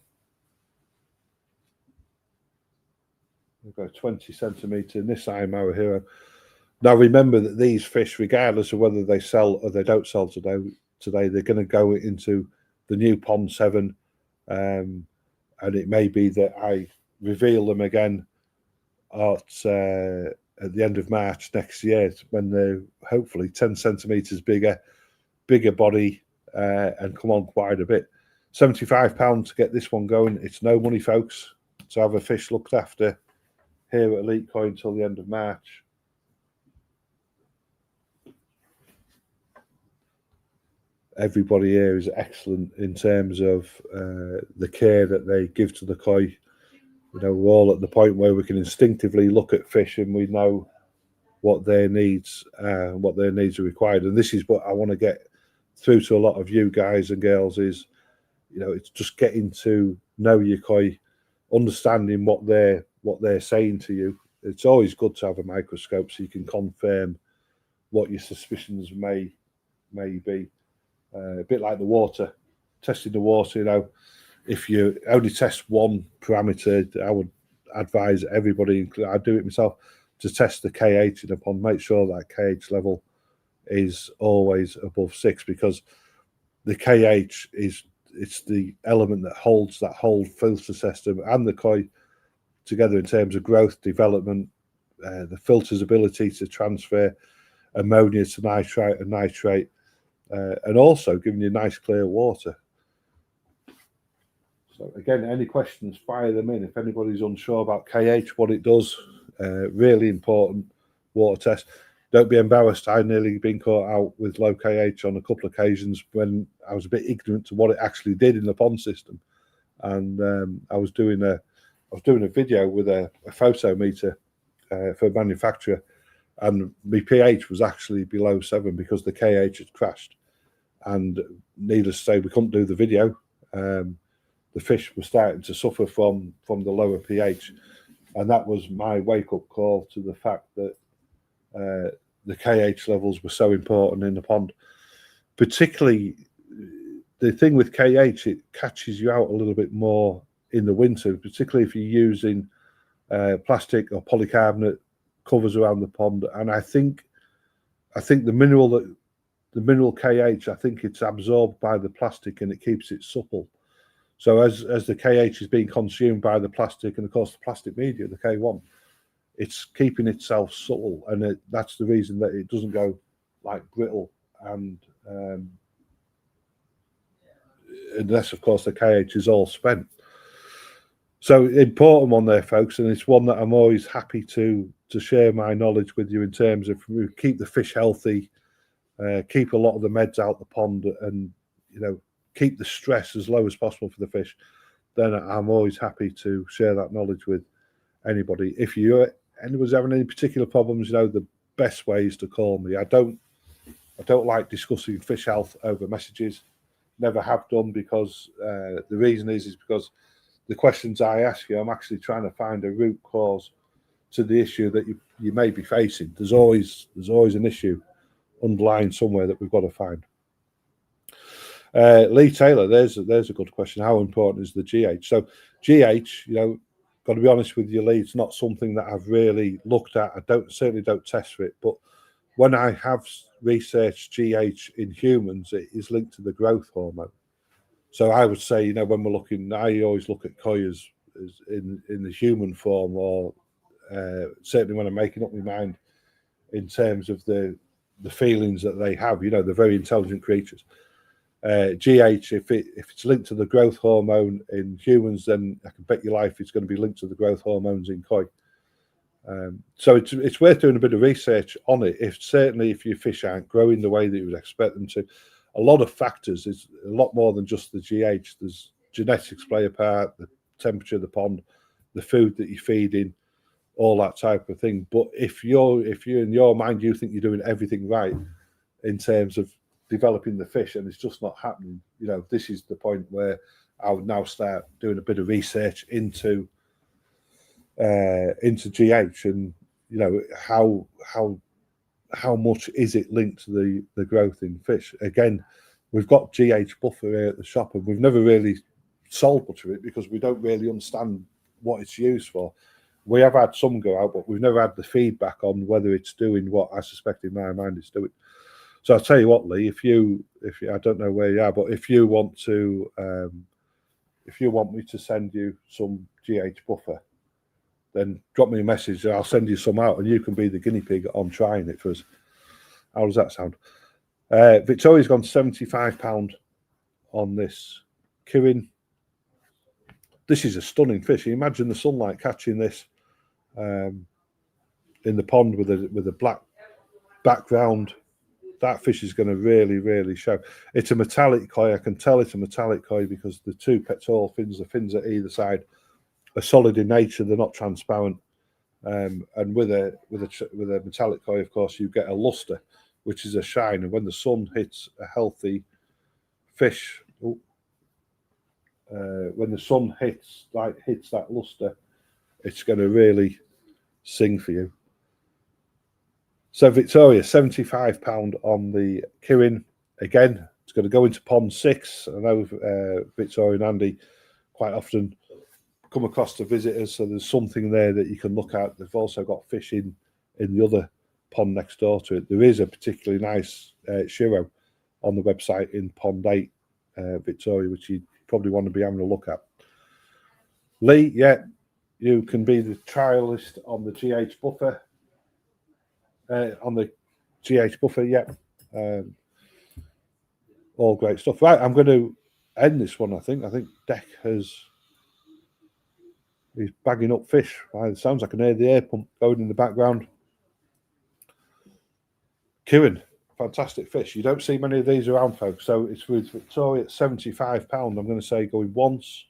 We've got a 20 centimetre Nisai Marahiro. Now remember that these fish, regardless of whether they sell or they don't sell today, they're going to go into the new Pond 7, and it may be that I reveal them again at the end of March next year when they're hopefully 10 centimetres bigger body, and come on quite a bit. £75 to get this one going. It's no money, folks, to have a fish looked after here at Elite Koi until the end of March. Everybody here is excellent in terms of the care that they give to the koi. You know, we're all at the point where we can instinctively look at fish and we know what their needs are required. And this is what I want to get through to a lot of you guys and girls is, you know, it's just getting to know your koi, understanding what they're saying to you. It's always good to have a microscope so you can confirm what your suspicions may be. A bit like the water, testing the water. You know, if you only test one parameter, I would advise everybody, I do it myself, to test the KH in a pond. Make sure that KH level is always above 6, because the KH it's the element that holds that whole filter system and the koi together in terms of growth, development, the filter's ability to transfer ammonia to nitrite and nitrate, and also giving you nice clear water. So again, any questions, fire them in. If anybody's unsure about KH, what it does, really important water test. Don't be embarrassed. I nearly been caught out with low KH on a couple of occasions when I was a bit ignorant to what it actually did in the pond system. And I was doing a video with a photometer for a manufacturer, and my pH was actually below 7 because the KH had crashed. And needless to say, we couldn't do the video. The fish were starting to suffer from the lower pH, and that was my wake-up call to the fact that the KH levels were so important in the pond. Particularly, the thing with KH, it catches you out a little bit more in the winter, particularly if you're using plastic or polycarbonate covers around the pond. And I think the mineral KH, I think it's absorbed by the plastic and it keeps it supple. So as the KH is being consumed by the plastic, and of course the plastic media, the K1, it's keeping itself supple, and that's the reason that it doesn't go like brittle, and unless of course the KH is all spent. So important one there, folks, and it's one that I'm always happy to share my knowledge with you in terms of keep the fish healthy, keep a lot of the meds out the pond, and you know, keep the stress as low as possible for the fish. Then I'm always happy to share that knowledge with anybody. If anyone's having any particular problems, you know, the best way is to call me. I don't like discussing fish health over messages. Never have done, because the reason is because the questions I ask you, I'm actually trying to find a root cause to the issue that you may be facing. There's always an issue underlying somewhere that we've got to find. Lee Taylor, there's a good question. How important is the GH? So GH, you know, got to be honest with you, Lee, it's not something that I've really looked at. I certainly don't test for it, but when I have researched GH in humans, it is linked to the growth hormone. So I would say, you know, when we're looking, I always look at koi as in the human form, or certainly when I'm making up my mind in terms of the feelings that they have. You know, they're very intelligent creatures. GH, if it's linked to the growth hormone in humans, then I can bet your life it's going to be linked to the growth hormones in koi. So it's worth doing a bit of research on it. Certainly if your fish aren't growing the way that you would expect them to, a lot of factors. Is a lot more than just the GH. There's genetics play a part, the temperature of the pond, the food that you're feeding, all that type of thing. But if you're in your mind, you think you're doing everything right in terms of developing the fish, and it's just not happening, you know, this is the point where I would now start doing a bit of research into GH, and you know, how much is it linked to the growth in fish. Again, we've got GH buffer here at the shop, and we've never really sold much of it because we don't really understand what it's used for. We have had some go out, but we've never had the feedback on whether it's doing what I suspect in my mind it's doing. So I'll tell you what, Lee, if you I don't know where you are, but if you want me to send you some GH buffer, then drop me a message and I'll send you some out, and you can be the guinea pig on trying it for us. How does that sound? Victoria's gone £75 on this Kirin. This is a stunning fish. You imagine the sunlight catching this in the pond with a black background. That fish is going to really, really show. It's a metallic koi. I can tell it's a metallic koi because the two pectoral fins, the fins at either side, are solid in nature. They're not transparent. And with a metallic koi, of course, you get a luster, which is a shine. And when the sun hits a healthy fish, when the sun hits that luster, it's going to really sing for you. So Victoria, £75 on the Kirin. Again, it's going to go into pond 6. I know Victoria and Andy quite often come across to visitors, so there's something there that you can look at. They've also got fish in the other pond next door to it. There is a particularly nice shiro on the website in pond 8, Victoria, which you probably want to be having a look at. Lee, yeah, you can be the trialist on the GH buffer. All great stuff. Right, I'm going to end this one. I think Deck he's bagging up fish. It sounds like I can hear the air pump going in the background. Kirin, fantastic fish. You don't see many of these around, folks. So it's with Victoria at £75. I'm going to say going once,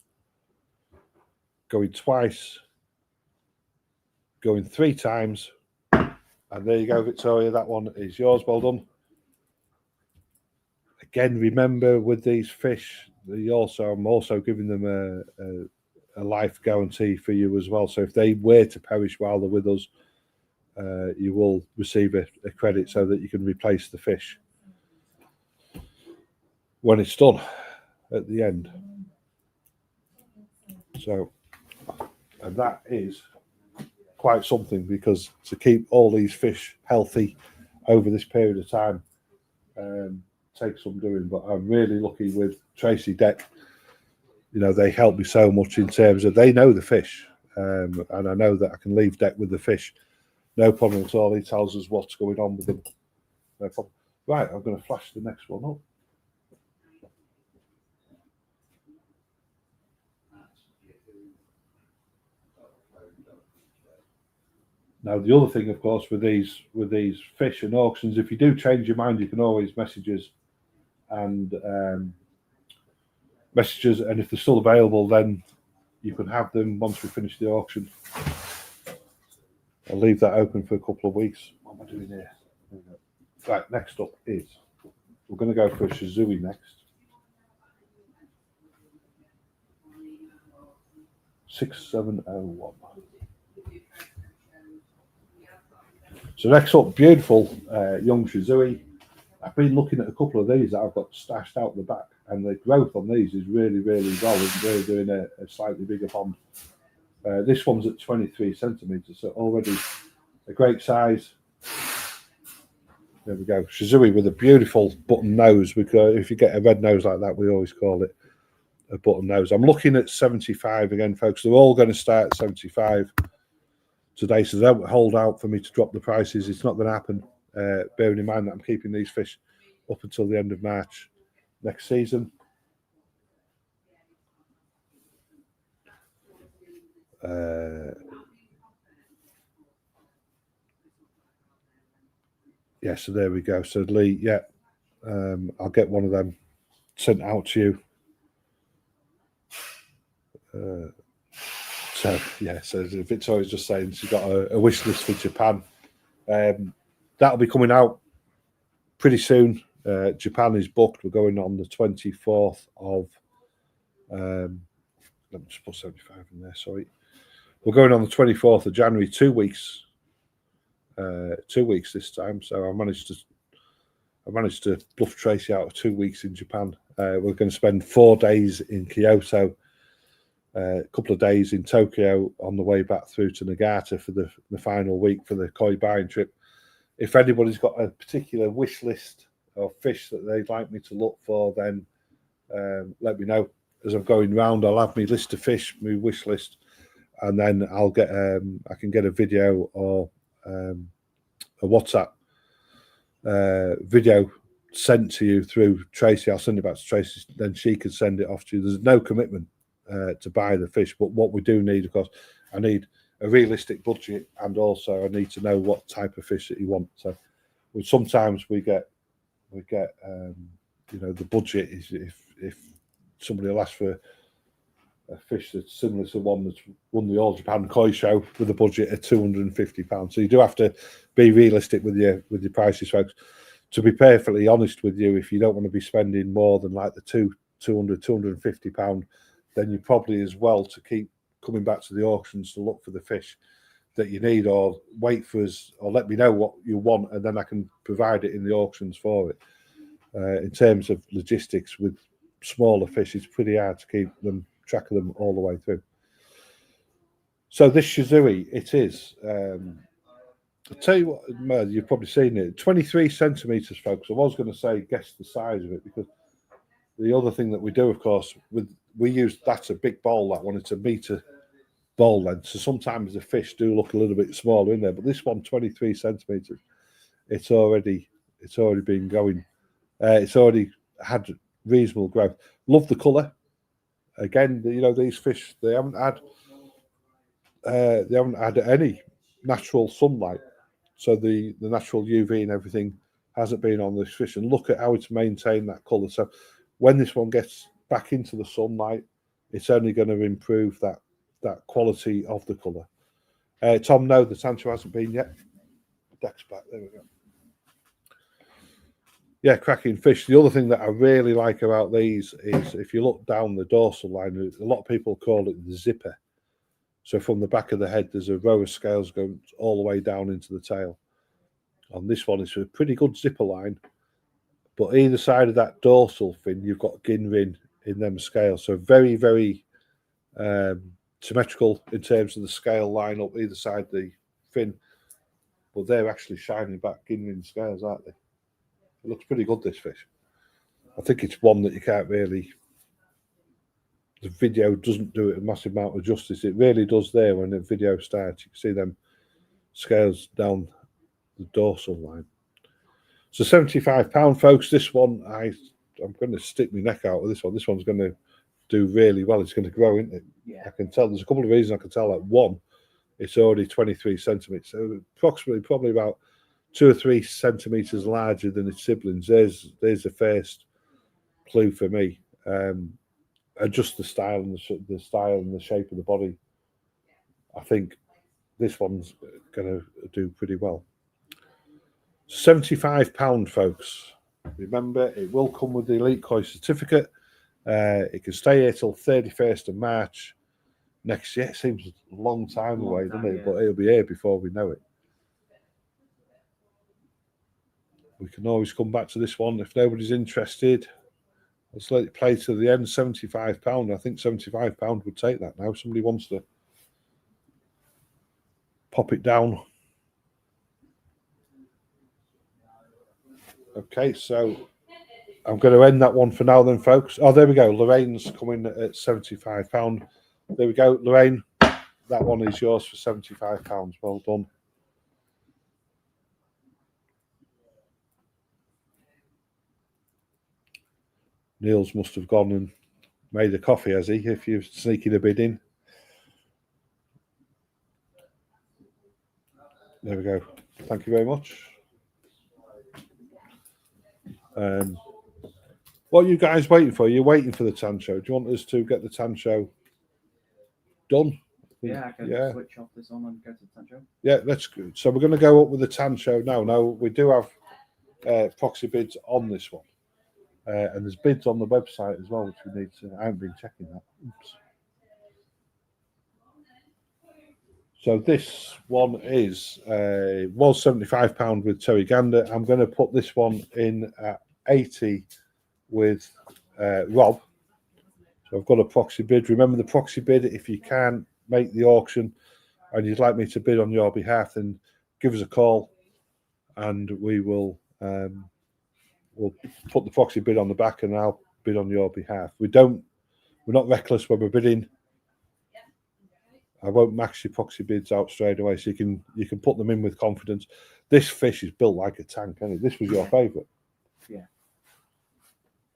going twice, going 3 times. And there you go, Victoria. That one is yours. Well done. Again, remember with these fish, I'm also giving them a life guarantee for you as well. So if they were to perish while they're with us, you will receive a credit so that you can replace the fish when it's done at the end. So, and that is quite something, because to keep all these fish healthy over this period of time takes some doing. But I'm really lucky with Tracy Deck. You know, they help me so much in terms of they know the fish, and I know that I can leave Deck with the fish, no problem at all. He tells us what's going on with them, no problem. Right, I'm going to flash the next one up. Now, the other thing, of course, with these fish and auctions, if you do change your mind, you can always message us, and if they're still available, then you can have them once we finish the auction. I'll leave that open for a couple of weeks. What am I doing here? Right, next up is, we're going to go for a Shizui next. 6701. So next up, beautiful young Shizui. I've been looking at a couple of these that I've got stashed out the back, and the growth on these is really, really well. We're doing a slightly bigger pond. This one's at 23 centimetres, so already a great size. There we go. Shizui with a beautiful button nose, because if you get a red nose like that, we always call it a button nose. I'm looking at 75 again, folks. They're all going to start at 75 today, so don't hold out for me to drop the prices. It's not going to happen. Bearing in mind that I'm keeping these fish up until the end of March next season. Yeah, so there we go. So Lee, yeah, I'll get one of them sent out to you. So yeah, so Victoria's just saying she's got a wish list for Japan. That'll be coming out pretty soon. Japan is booked. We're going on the 24th of. Let me just put 75 in there. Sorry, we're going on the 24th of January. 2 weeks. 2 weeks this time. So I managed to bluff Tracy out of 2 weeks in Japan. We're going to spend 4 days in Kyoto. A couple of days in Tokyo on the way back through to Nagata for the final week for the koi buying trip. If anybody's got a particular wish list of fish that they'd like me to look for, then let me know. As I'm going round, I'll have my list of fish, my wish list, and then I'll get I can get a video or a WhatsApp video sent to you through Tracy. I'll send it back to Tracy, then she can send it off to you. There's no commitment to buy the fish, but what we do need, of course, I need a realistic budget, and also I need to know what type of fish that you want. So sometimes we get you know, the budget is if somebody will ask for a fish that's similar to one that's won the All Japan Koi Show with a budget of £250. So you do have to be realistic with your prices, folks. To be perfectly honest with you, if you don't want to be spending more than like the £250, then you probably as well to keep coming back to the auctions to look for the fish that you need, or wait for us, or let me know what you want, and then I can provide it in the auctions for it. In terms of logistics with smaller fish, it's pretty hard to keep them track of them all the way through. So this Shizui, it is. I'll tell you what, Mer, you've probably seen it. 23 centimeters, folks. I was going to say guess the size of it, because the other thing that we do, of course, we use that's a big bowl. That one, it's a meter bowl length. So sometimes the fish do look a little bit smaller in there, but this one, 23 centimeters. It's already been going. It's already had reasonable growth. Love the colour. Again, you know, these fish, they haven't had any natural sunlight, so the natural UV and everything hasn't been on this fish. And look at how it's maintained that colour. So when this one gets back into the sunlight, it's only going to improve that quality of the colour. Tom, no, the Sancho hasn't been yet. Deck's back. There we go. Yeah, cracking fish. The other thing that I really like about these is if you look down the dorsal line, a lot of people call it the zipper. So from the back of the head, there's a row of scales going all the way down into the tail. On this one, it's a pretty good zipper line. But either side of that dorsal fin, you've got ginrin in them scales. So very, very symmetrical in terms of the scale line up either side of the fin. But they're actually shining back ginrin scales, aren't they? It looks pretty good, this fish. I think it's one that you can't really... The video doesn't do it a massive amount of justice. It really does there when the video starts. You can see them scales down the dorsal line. So £75, folks. This one, I'm going to stick my neck out with this one. This one's going to do really well. It's going to grow, isn't it? Yeah. I can tell. There's a couple of reasons I can tell. Like one, it's already 23 centimeters. So approximately, probably about 2 or 3 centimeters larger than its siblings. There's the first clue for me. And just the style and the shape of the body. I think this one's going to do pretty well. £75, folks. Remember, it will come with the Elite Koi certificate. It can stay here till 31st of March next year. It seems a long time away, doesn't it? Yeah. But it'll be here before we know it. We can always come back to this one if nobody's interested. Let's let it play to the end. £75. I think £75 would take that now. Somebody wants to pop it down. Okay, so I'm going to end that one for now then, folks. Oh, there we go. Lorraine's coming at £75. There we go, Lorraine. That one is yours for £75. Well done. Neil's must have gone and made a coffee, has he? If you're sneaking a bid in. There we go. Thank you very much. What are you guys waiting for? You're waiting for the tan show. Do you want us to get the tan show done? Yeah, I can switch off this on and go to the tan show. Yeah, let's go. So we're going to go up with the tan show now. Now, we do have proxy bids on this one. And there's bids on the website as well, which we need to. I haven't been checking that. Oops. So this one was £75 with Terry Gander. I'm going to put this one in at 80 with Rob. So I've got a proxy bid. Remember the proxy bid. If you can't make the auction and you'd like me to bid on your behalf, then give us a call, and we will we'll put the proxy bid on the back, and I'll bid on your behalf. We're not reckless when we're bidding. I won't max your proxy bids out straight away, so you can put them in with confidence. This fish is built like a tank, isn't it? This was your favourite. Yeah.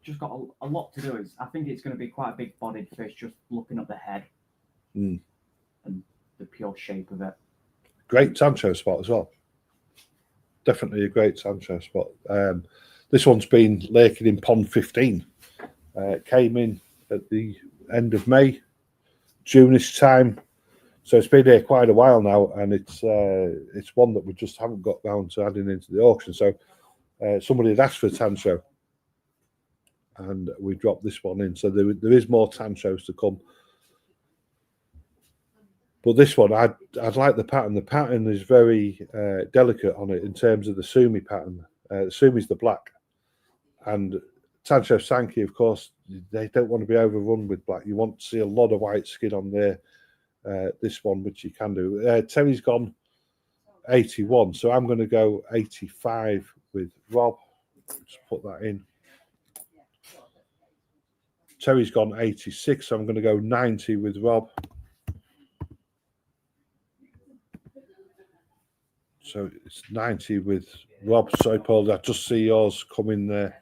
Just got a lot to do. I think it's going to be quite a big bodied fish, just looking at the head and the pure shape of it. Great Sancho spot as well. Definitely a great Sancho spot. This one's been laking in pond 15. Came in at the end of May, June-ish time. So it's been here quite a while now, and it's one that we just haven't got round to adding into the auction. So somebody had asked for a tan show, and we dropped this one in. So there is more tan shows to come. But this one, I'd like the pattern. The pattern is very delicate on it in terms of the Sumi pattern. The Sumi's the black, and Tancho Sankey, of course, they don't want to be overrun with black. You want to see a lot of white skin on there. This one, which you can do. Terry's gone 81, so I'm going to go 85 with Rob. Just put that in. Terry's gone 86, so I'm going to go 90 with Rob. So it's 90 with Rob. Sorry, Paul, I just see yours coming there.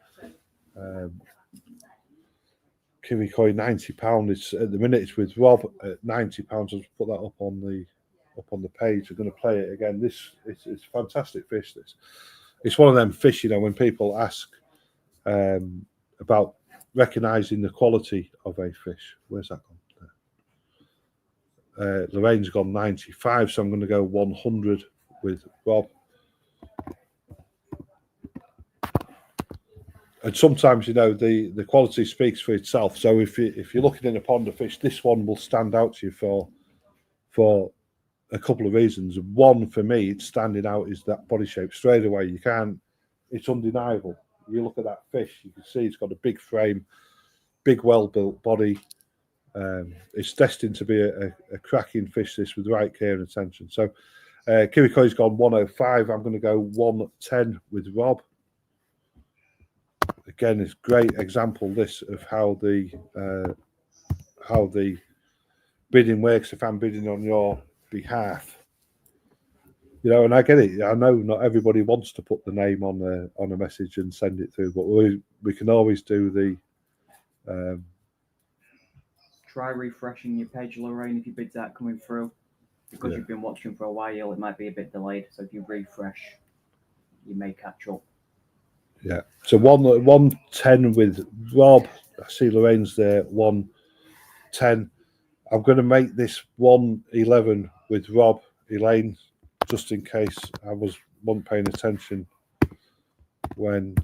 Kiwi Koi, £90. It's at the minute it's with Rob at £90. I'll just put that up on the page. We're going to play it again. It's fantastic fish. It's one of them fish, when people ask about recognising the quality of a fish. Where's that gone? Lorraine's gone 95, so I'm going to go 100 with Rob. And sometimes, the quality speaks for itself. So if you're looking in a pond of fish, this one will stand out to you for a couple of reasons. One, for me, it's standing out is that body shape straight away. It's undeniable. You look at that fish, you can see it's got a big frame, big, well-built body. It's destined to be a cracking fish, this, with the right care and attention. So Kiwi Koi's gone 105. I'm going to go 110 with Rob. Again, it's a great example, this, of how the bidding works if I'm bidding on your behalf. And I get it. I know not everybody wants to put the name on a message and send it through, but we can always do the. Try refreshing your page, Lorraine, if your bids aren't coming through. Because you've been watching for a while, it might be a bit delayed. So if you refresh, you may catch up. Yeah. So 110 with Rob. I see Lorraine's there. 110. I'm going to make this 111 with Rob, Elaine, just in case I wasn't paying attention when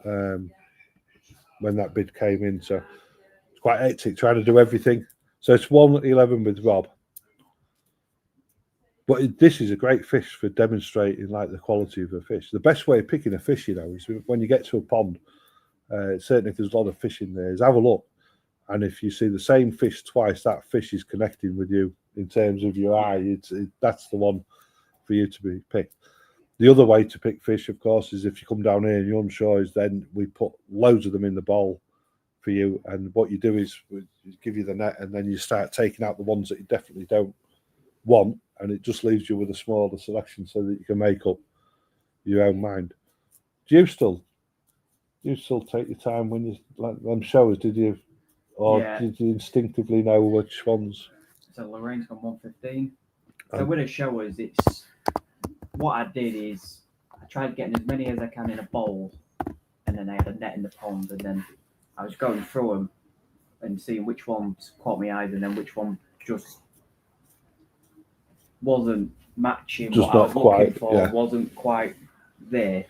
that bid came in. So it's quite hectic trying to do everything. So it's 111 with Rob. But this is a great fish for demonstrating the quality of a fish. The best way of picking a fish, is when you get to a pond. Certainly, if there's a lot of fish in there, is have a look, and if you see the same fish twice, that fish is connecting with you in terms of your eye. That's the one for you to be picked. The other way to pick fish, of course, is if you come down here and you're unsure, is then we put loads of them in the bowl for you. And what you do is we give you the net, and then you start taking out the ones that you definitely don't want, and it just leaves you with a smaller selection so that you can make up your own mind. Do you still take your time when you like them showers? Did you, or did you instinctively know which ones? So Lorraine's gone 115. So with the showers, it's what I did is I tried getting as many as I can in a bowl, and then I had a net in the pond, and then I was going through them and seeing which ones caught my eyes, and then which one just wasn't matching Just what I not was looking quite, for, yeah. wasn't quite there.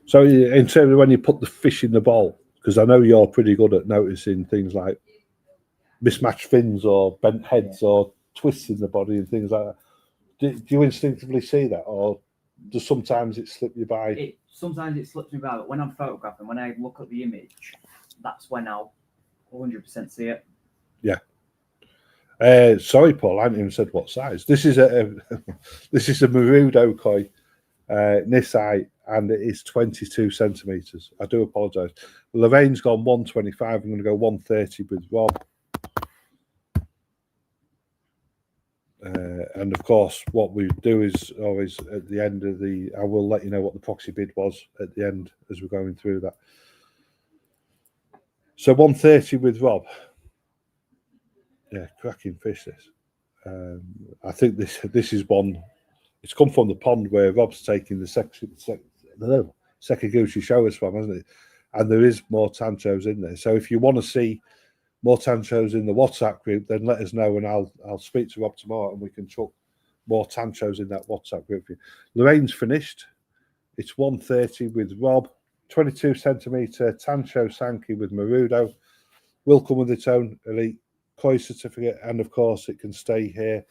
So in terms of when you put the fish in the bowl, because I know you're pretty good at noticing things like mismatched fins or bent heads or twists in the body and things like that. Do you instinctively see that, or does sometimes it slip you by? Sometimes it slips me by, but when I'm photographing, when I look at the image, that's when I'll 100% see it. Yeah. Sorry, Paul, I haven't even said what size. This is a this is a Marudo koi, Nisai, and it is 22 centimeters. I do apologise. Lorraine's gone 125. I'm going to go 130 with Rob. And of course, what we do is always at the end of I will let you know what the proxy bid was at the end as we're going through that. So 130 with Rob. Yeah, cracking fish this. I think this is one. It's come from the pond where Rob's taking the Sekiguchi showers from, hasn't it? And there is more tanchos in there. So if you want to see more tanchos in the WhatsApp group, then let us know, and I'll speak to Rob tomorrow, and we can chuck more tanchos in that WhatsApp group for you. Lorraine's finished. It's 130 with Rob. 22 centimeter tancho Sankey with Marudo. Will come with its own elite koi certificate, and of course it can stay here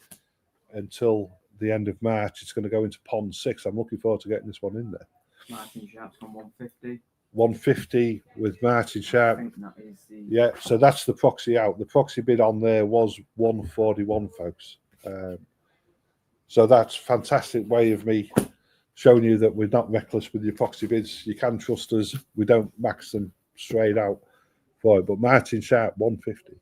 until the end of March. It's going to go into pond 6. I'm looking forward to getting this one in there. Martin Sharp's on 150. 150 with Martin Sharp. I think that is the... Yeah, so that's the proxy out. The proxy bid on there was 141, folks. So that's a fantastic way of me showing you that we're not reckless with your proxy bids. You can trust us. We don't max them straight out for it. But Martin Sharp, 150.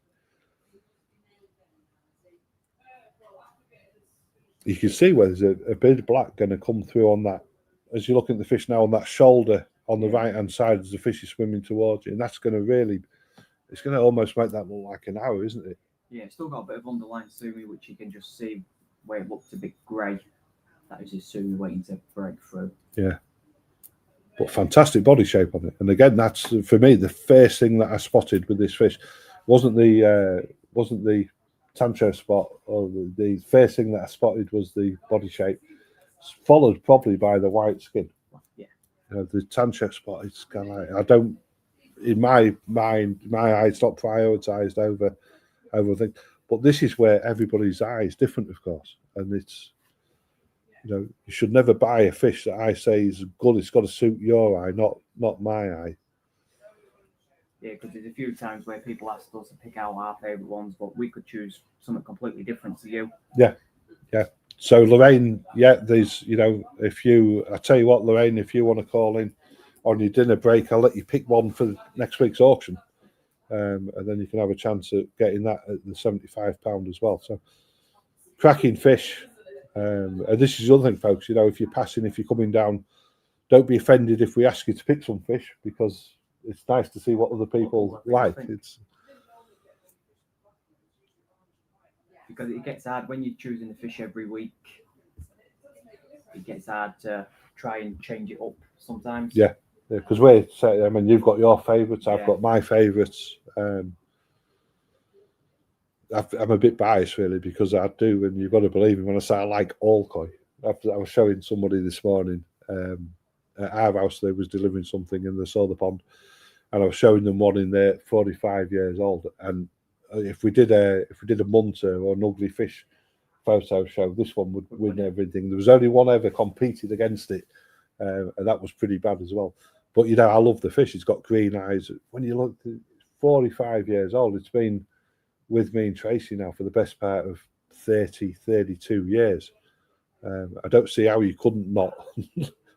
You can see where there's a bit black going to come through on that. As you look at the fish now, on that shoulder on the right-hand side, as the fish is swimming towards you. And that's going to really, it's going to almost make that look like an arrow, isn't it? Yeah, it's still got a bit of underlying sumi, which you can just see where it looks a bit grey. That is his sumi waiting to break through. Yeah. But fantastic body shape on it. And again, that's, for me, the first thing that I spotted with this fish. Wasn't the tancho spot, or the first thing that I spotted was the body shape, followed probably by the white skin. Yeah. You know, the tancho spot, it's kind of like, I don't, in my mind, my eye's not prioritised over things. But this is where everybody's eye is different, of course. And it's, you know, you should never buy a fish that I say is good. It's got to suit your eye, not my eye. Yeah, because there's a few times where people ask us to pick out our favourite ones, but we could choose something completely different to you. Yeah, yeah. So Lorraine, yeah, there's, you know, I tell you what, Lorraine, if you want to call in on your dinner break, I'll let you pick one for next week's auction. And then you can have a chance at getting that at the £75 as well. So cracking fish. And this is the other thing, folks, you know, if you're coming down, don't be offended if we ask you to pick some fish, because it's nice to see what other people like. It's because it gets hard when you're choosing the fish every week. It gets hard to try and change it up sometimes. Yeah, because I mean, you've got your favourites, I've got my favourites. I'm a bit biased, really, because I do, and you've got to believe me when I say I like all koi. I was showing somebody this morning at our house. They was delivering something and they saw the pond, and I was showing them one in there, 45 years old. And if we did a munter or an ugly fish photo show, this one would win everything. There was only one ever competed against it, and that was pretty bad as well. But you know, I love the fish. It's got green eyes. When you look, 45 years old. It's been with me and Tracy now for the best part of 32 years. I don't see how you couldn't not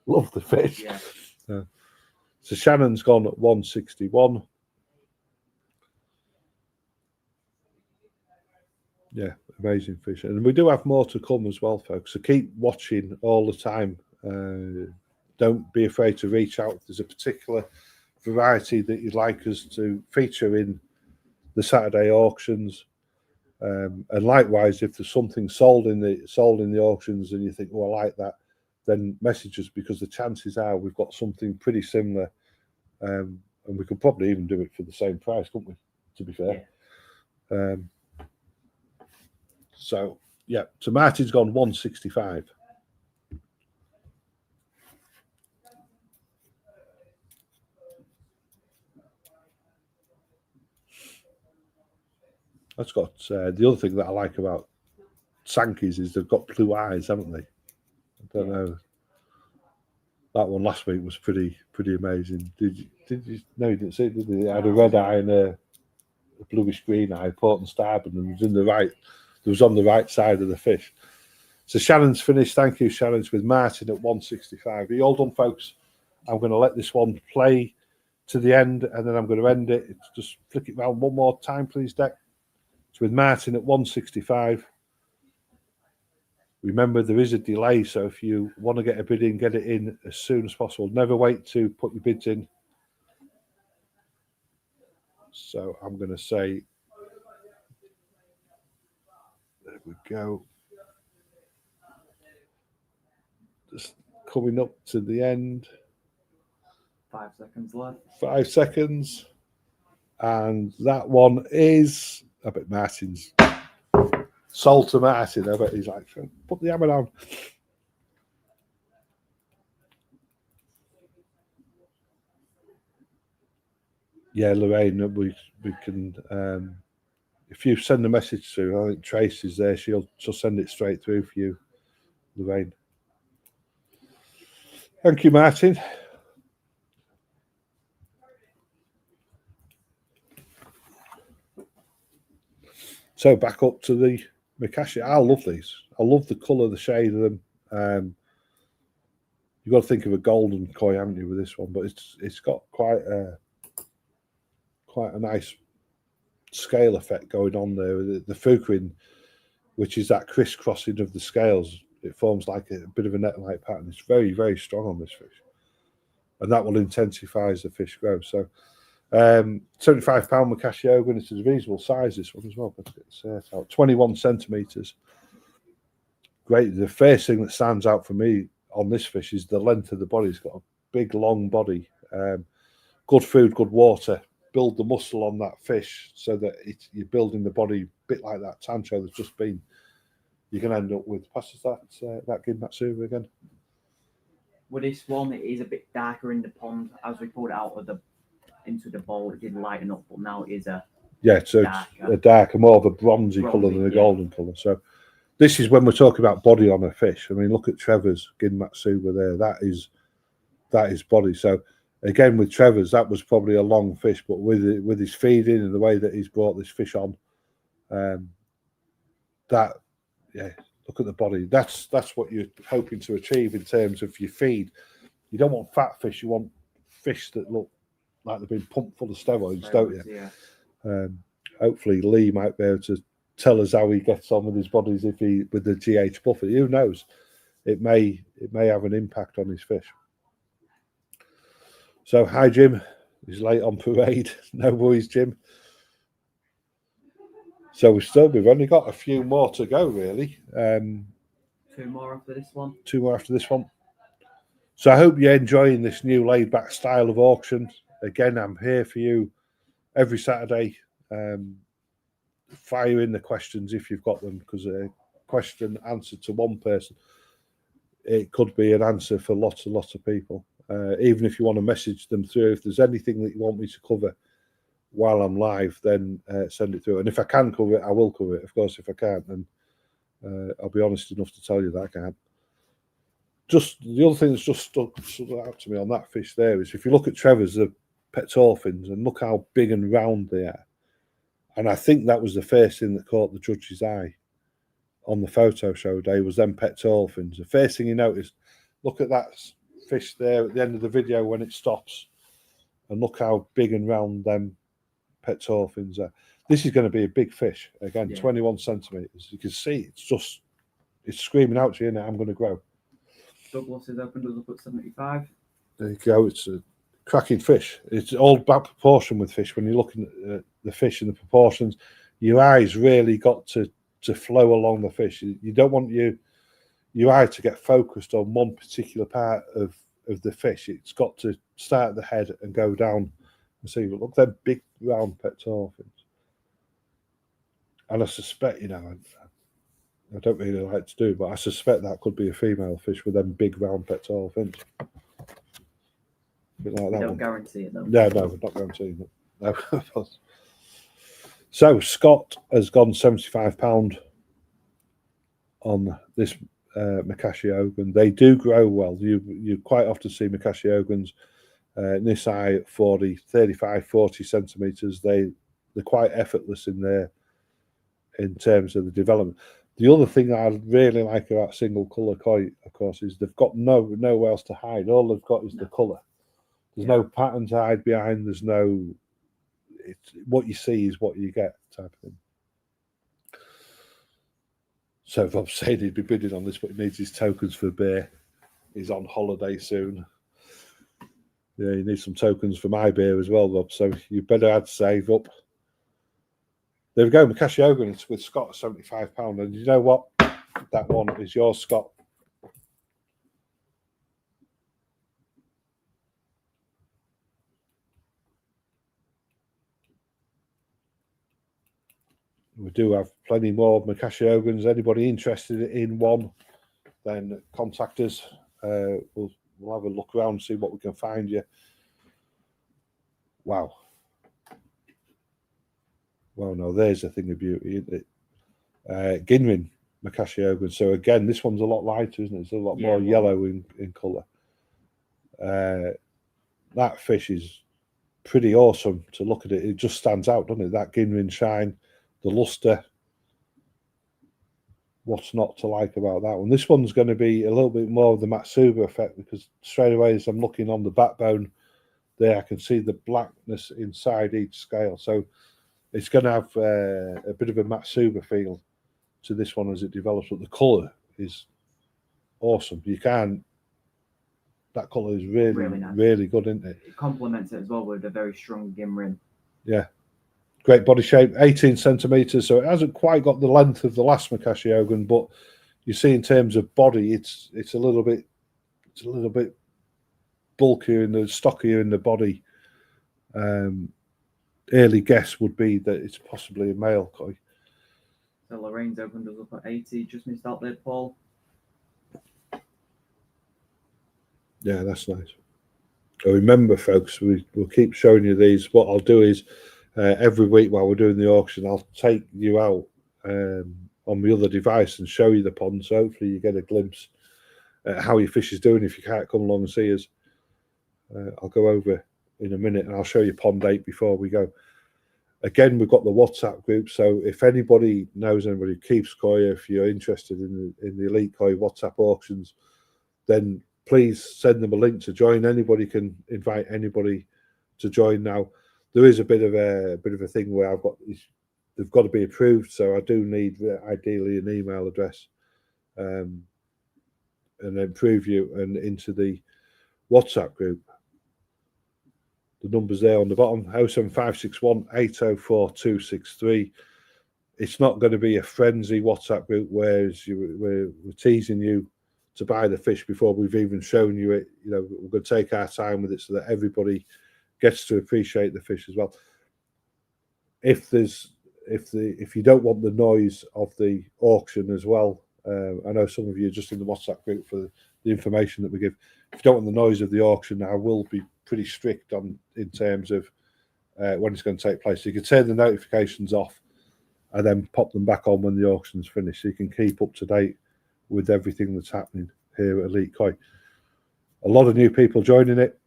love the fish. Yeah. So Shannon's gone at 161. Yeah, amazing fish. And we do have more to come as well, folks. So keep watching all the time. Don't be afraid to reach out if there's a particular variety that you'd like us to feature in the Saturday auctions. And likewise, if there's something sold in the auctions and you think, oh, I like that, then message us, because the chances are we've got something pretty similar, and we could probably even do it for the same price, couldn't we? To be fair. Yeah. So yeah, so Martin's gone 165. That's got the other thing that I like about Sankeys is they've got blue eyes, haven't they? I don't know. That one last week was pretty amazing. Did you? No, you didn't see it, did you? It had a red eye and a bluish green eye, port and starboard, and it was in the right. It was on the right side of the fish. So Shannon's finished. Thank you, Shannon's, with Martin at 165. Are you all done, folks? I'm going to let this one play to the end, and then I'm going to end it. Just flick it round one more time, please, Deck. It's with Martin at 165. Remember, there is a delay, so if you want to get a bid in, get it in as soon as possible. Never wait to put your bids in. So I'm going to say, there we go. Just coming up to the end. 5 seconds left. 5 seconds. And that one is, I bet Martin's sold to Martin. I bet he's like, put the hammer down. Yeah, Lorraine, we can, if you send a message through, I think Trace is there, she'll send it straight through for you, Lorraine. Thank you, Martin. So back up to the Makashi. I love these. I love the colour, the shade of them. You've got to think of a golden koi, haven't you, with this one? But it's got quite a nice scale effect going on there. The fukurin, which is that crisscrossing of the scales, it forms like a bit of a net-like pattern. It's very, very strong on this fish, and that will intensify as the fish grows. So, £75 Macassiogan. It's a reasonable size, this one as well. Let's get the set out. 21 centimeters. Great. The first thing that stands out for me on this fish is the length of the body. It's got a big, long body. Good food, good water. Build the muscle on that fish so that you're building the body a bit like that tancho that's just been. You can end up with, passes that Ginmatsuba again. With this one, it is a bit darker in the pond. As we pulled it out of into the bowl, it did lighten up, but now it is a so darker. It's a darker, more of a bronzy colour than a golden colour. So this is when we're talking about body on a fish. I mean, look at Trevor's Ginmatsuba there. That is body. So again, with Trevor's, that was probably a long fish, but with his feeding and the way that he's brought this fish on, look at the body. That's what you're hoping to achieve in terms of your feed. You don't want fat fish. You want fish that look like they've been pumped full of steroids, don't you? Yeah. Hopefully, Lee might be able to tell us how he gets on with his bodies with the GH buffer. Who knows? It may have an impact on his fish. So, hi, Jim. He's late on parade. No worries, Jim. So we've only got a few more to go, really. 2 more after this one. 2 more after this one. So I hope you're enjoying this new laid-back style of auction. Again, I'm here for you every Saturday. Fire in the questions if you've got them, because a question answered to one person, it could be an answer for lots and lots of people. Even if you want to message them through, if there's anything that you want me to cover while I'm live, then send it through. And if I can cover it, I will cover it. Of course, if I can't, then I'll be honest enough to tell you that I can't. Just the other thing that's just stuck out to me on that fish there is if you look at Trevor's, the pectorphins, and look how big and round they are. And I think that was the first thing that caught the judge's eye on the photo show day was them pet tail fins. The first thing you noticed, look at that fish there at the end of the video when it stops, and look how big and round them pet tail fins are. This is going to be a big fish again, 21 centimeters. You can see it's screaming out to you, I'm going to grow. Douglas is opened us up at 75. There you go. It's a cracking fish. It's all about proportion with fish. When you're looking at the fish and the proportions, your eyes really got to flow along the fish. You don't want your eye to get focused on one particular part of the fish. It's got to start at the head and go down and see. Look, they're big round pet tail fins. And I suspect, I don't really like to do, but I suspect that could be a female fish with them big round pet tail fins. Like that Don't one. guarantee it though. No, we're not guaranteeing it. No. So Scott has gone £75 on this Macassiogan. They do grow well. You quite often see Macassiogans in this eye at 40 centimetres. They're quite effortless in terms of the development. The other thing I really like about single colour koi, of course, is they've got nowhere else to hide. All they've got is the colour. There's no pattern to hide behind. There's no. What you see is what you get, type of thing. So Bob said he'd be bidding on this, but he needs his tokens for beer. He's on holiday soon. Yeah, you need some tokens for my beer as well, Bob. So you better add save up. There we go, Macassiogan. It's with Scott, £75. And you know what? That one is yours, Scott. We do have plenty more Macassiogan's. Anybody interested in one, then contact us. We'll have a look around and see what we can find you. Wow. Well, no, there's a thing of beauty, isn't it? Ginrin Macassiogan. So again, this one's a lot lighter, isn't it? It's a lot more yellow in colour. That fish is pretty awesome to look at it. It just stands out, doesn't it? That Ginrin shine, the luster. What's not to like about that one? This one's going to be a little bit more of the Matsuba effect, because straight away as I'm looking on the backbone there, I can see the blackness inside each scale. So it's going to have a bit of a Matsuba feel to this one as it develops, but the colour is awesome. That colour is really nice. Really good, isn't it? It complements it as well with a very strong Ginrin. Yeah. Great body shape, 18 centimetres, so it hasn't quite got the length of the last Macassiogan, but you see in terms of body, it's a little bit bulkier and stockier in the body. Early guess would be that it's possibly a male koi. So Lorraine's opened us up at 80. Just missed out there, Paul. Yeah, that's nice. So remember, folks, we'll keep showing you these. What I'll do is every week while we're doing the auction, I'll take you out on the other device and show you the pond. So hopefully you get a glimpse at how your fish is doing if you can't come along and see us. I'll go over in a minute and I'll show you pond 8 before we go. Again, we've got the WhatsApp group, so if anybody knows anybody who keeps koi, if you're interested in the Elite Koi WhatsApp auctions, then please send them a link to join. Anybody can invite anybody to join now. There is a bit of a thing where they've got to be approved, so I do need ideally an email address, and then preview and into the WhatsApp group. The number's there on the bottom, 07561 804 263. It's not going to be a frenzy WhatsApp group where we're teasing you to buy the fish before we've even shown you it. We're going to take our time with it so that everybody gets to appreciate the fish as well. If you don't want the noise of the auction as well, I know some of you are just in the WhatsApp group for the information that we give. If you don't want the noise of the auction, I will be pretty strict in terms of when it's going to take place. So you can turn the notifications off and then pop them back on when the auction's finished, so you can keep up to date with everything that's happening here at Elite Koi. A lot of new people joining it.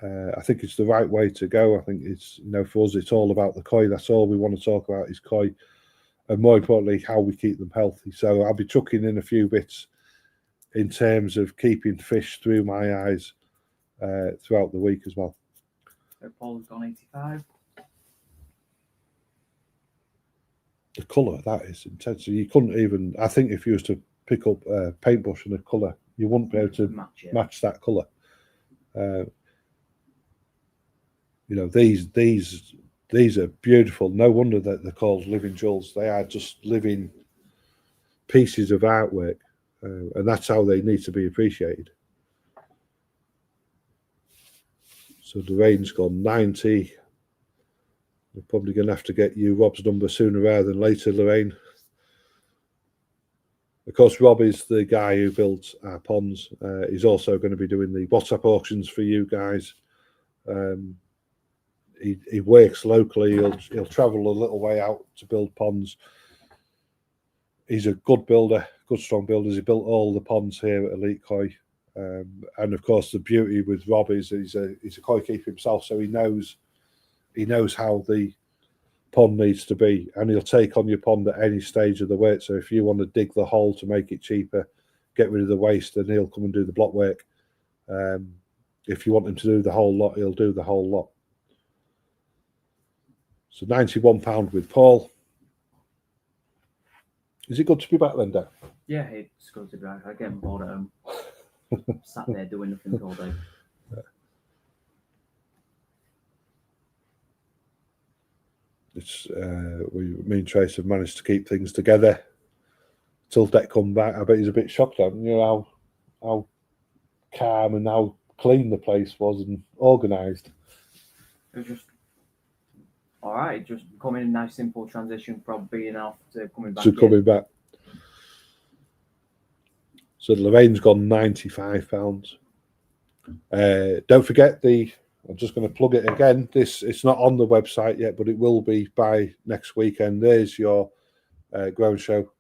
I think it's the right way to go. I think it's, for us, it's all about the koi. That's all we want to talk about is koi. and more importantly, how we keep them healthy. So I'll be chucking in a few bits in terms of keeping fish through my eyes throughout the week as well. So Paul's gone 85. The colour, that is intense. You couldn't even, I think if you was to pick up a paintbrush and a colour, you wouldn't be able to match that colour. You know, these are beautiful. No wonder that they're called living jewels. They are just living pieces of artwork, and that's how they need to be appreciated. So the rain's gone 90. We're probably going to have to get you Rob's number sooner rather than later, Lorraine. Of course, Rob is the guy who builds our ponds. He's also going to be doing the WhatsApp auctions for you guys. He works locally. He'll travel a little way out to build ponds. He's a good builder, good strong builder. He built all the ponds here at Elite Koi. And of course, the beauty with Rob is he's a koi keeper himself, so he knows how the pond needs to be, and he'll take on your pond at any stage of the work. So if you want to dig the hole to make it cheaper, get rid of the waste, then he'll come and do the block work. If you want him to do the whole lot, he'll do the whole lot. So £91 with Paul. Is it good to be back then, Dad? Yeah, it's good to be back. I get bored at home. Sat there doing nothing all day. It's me and Trace have managed to keep things together till Deck come back. I bet he's a bit shocked, haven't you, how calm and how clean the place was and organised. It was just all right. Just coming in a nice simple transition from being off to coming back. So Lorraine's gone £95. Don't forget I'm just going to plug it again. It's not on the website yet, but it will be by next weekend. There's your Grow and Show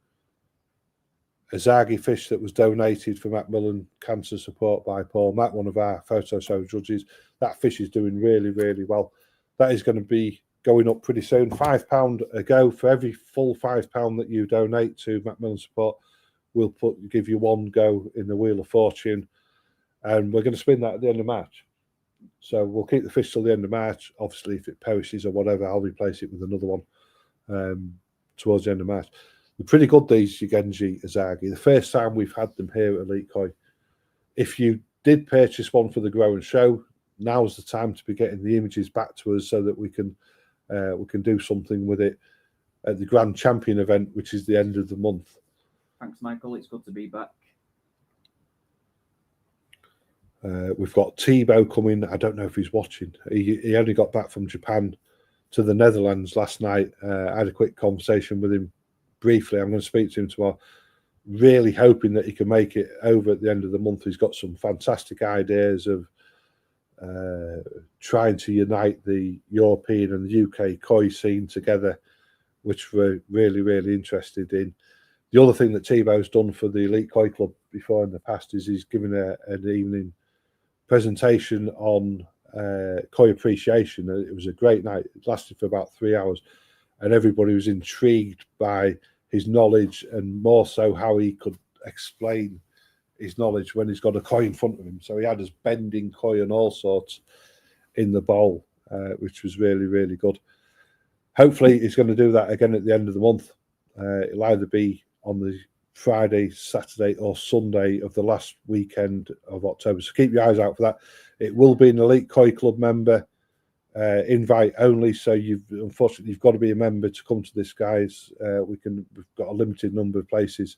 Azagi fish that was donated for Macmillan Cancer Support by Paul Matt, one of our photo show judges. That fish is doing really, really well. That is going to be going up pretty soon. £5 a go. For every full £5 that you donate to Macmillan Support, we'll give you one go in the Wheel of Fortune, and we're going to spin that at the end of March. So we'll keep the fish till the end of March. Obviously, if it perishes or whatever, I'll replace it with another one towards the end of March. They're pretty good, these Genji Azagi. The first time we've had them here at Elite Koi. If you did purchase one for the Grow and Show, now's the time to be getting the images back to us so that we can do something with it at the Grand Champion event, which is the end of the month. Thanks, Michael. It's good to be back. We've got Tebow coming. I don't know if he's watching. He only got back from Japan to the Netherlands last night. I had a quick conversation with him briefly. I'm going to speak to him tomorrow. Really hoping that he can make it over at the end of the month. He's got some fantastic ideas of trying to unite the European and the UK koi scene together, which we're really, really interested in. The other thing that Tebow's done for the Elite Koi Club before in the past is he's given an evening presentation on koi appreciation. It was a great night. It lasted for about 3 hours, and everybody was intrigued by his knowledge, and more so how he could explain his knowledge when he's got a koi in front of him. So he had us bending koi and all sorts in the bowl, which was really, really good. Hopefully he's going to do that again at the end of the month. It'll either be on the Friday, Saturday or Sunday of the last weekend of October. So keep your eyes out for that. It will be an Elite Koi Club member invite only. So unfortunately you've got to be a member to come to this, guys. We've got a limited number of places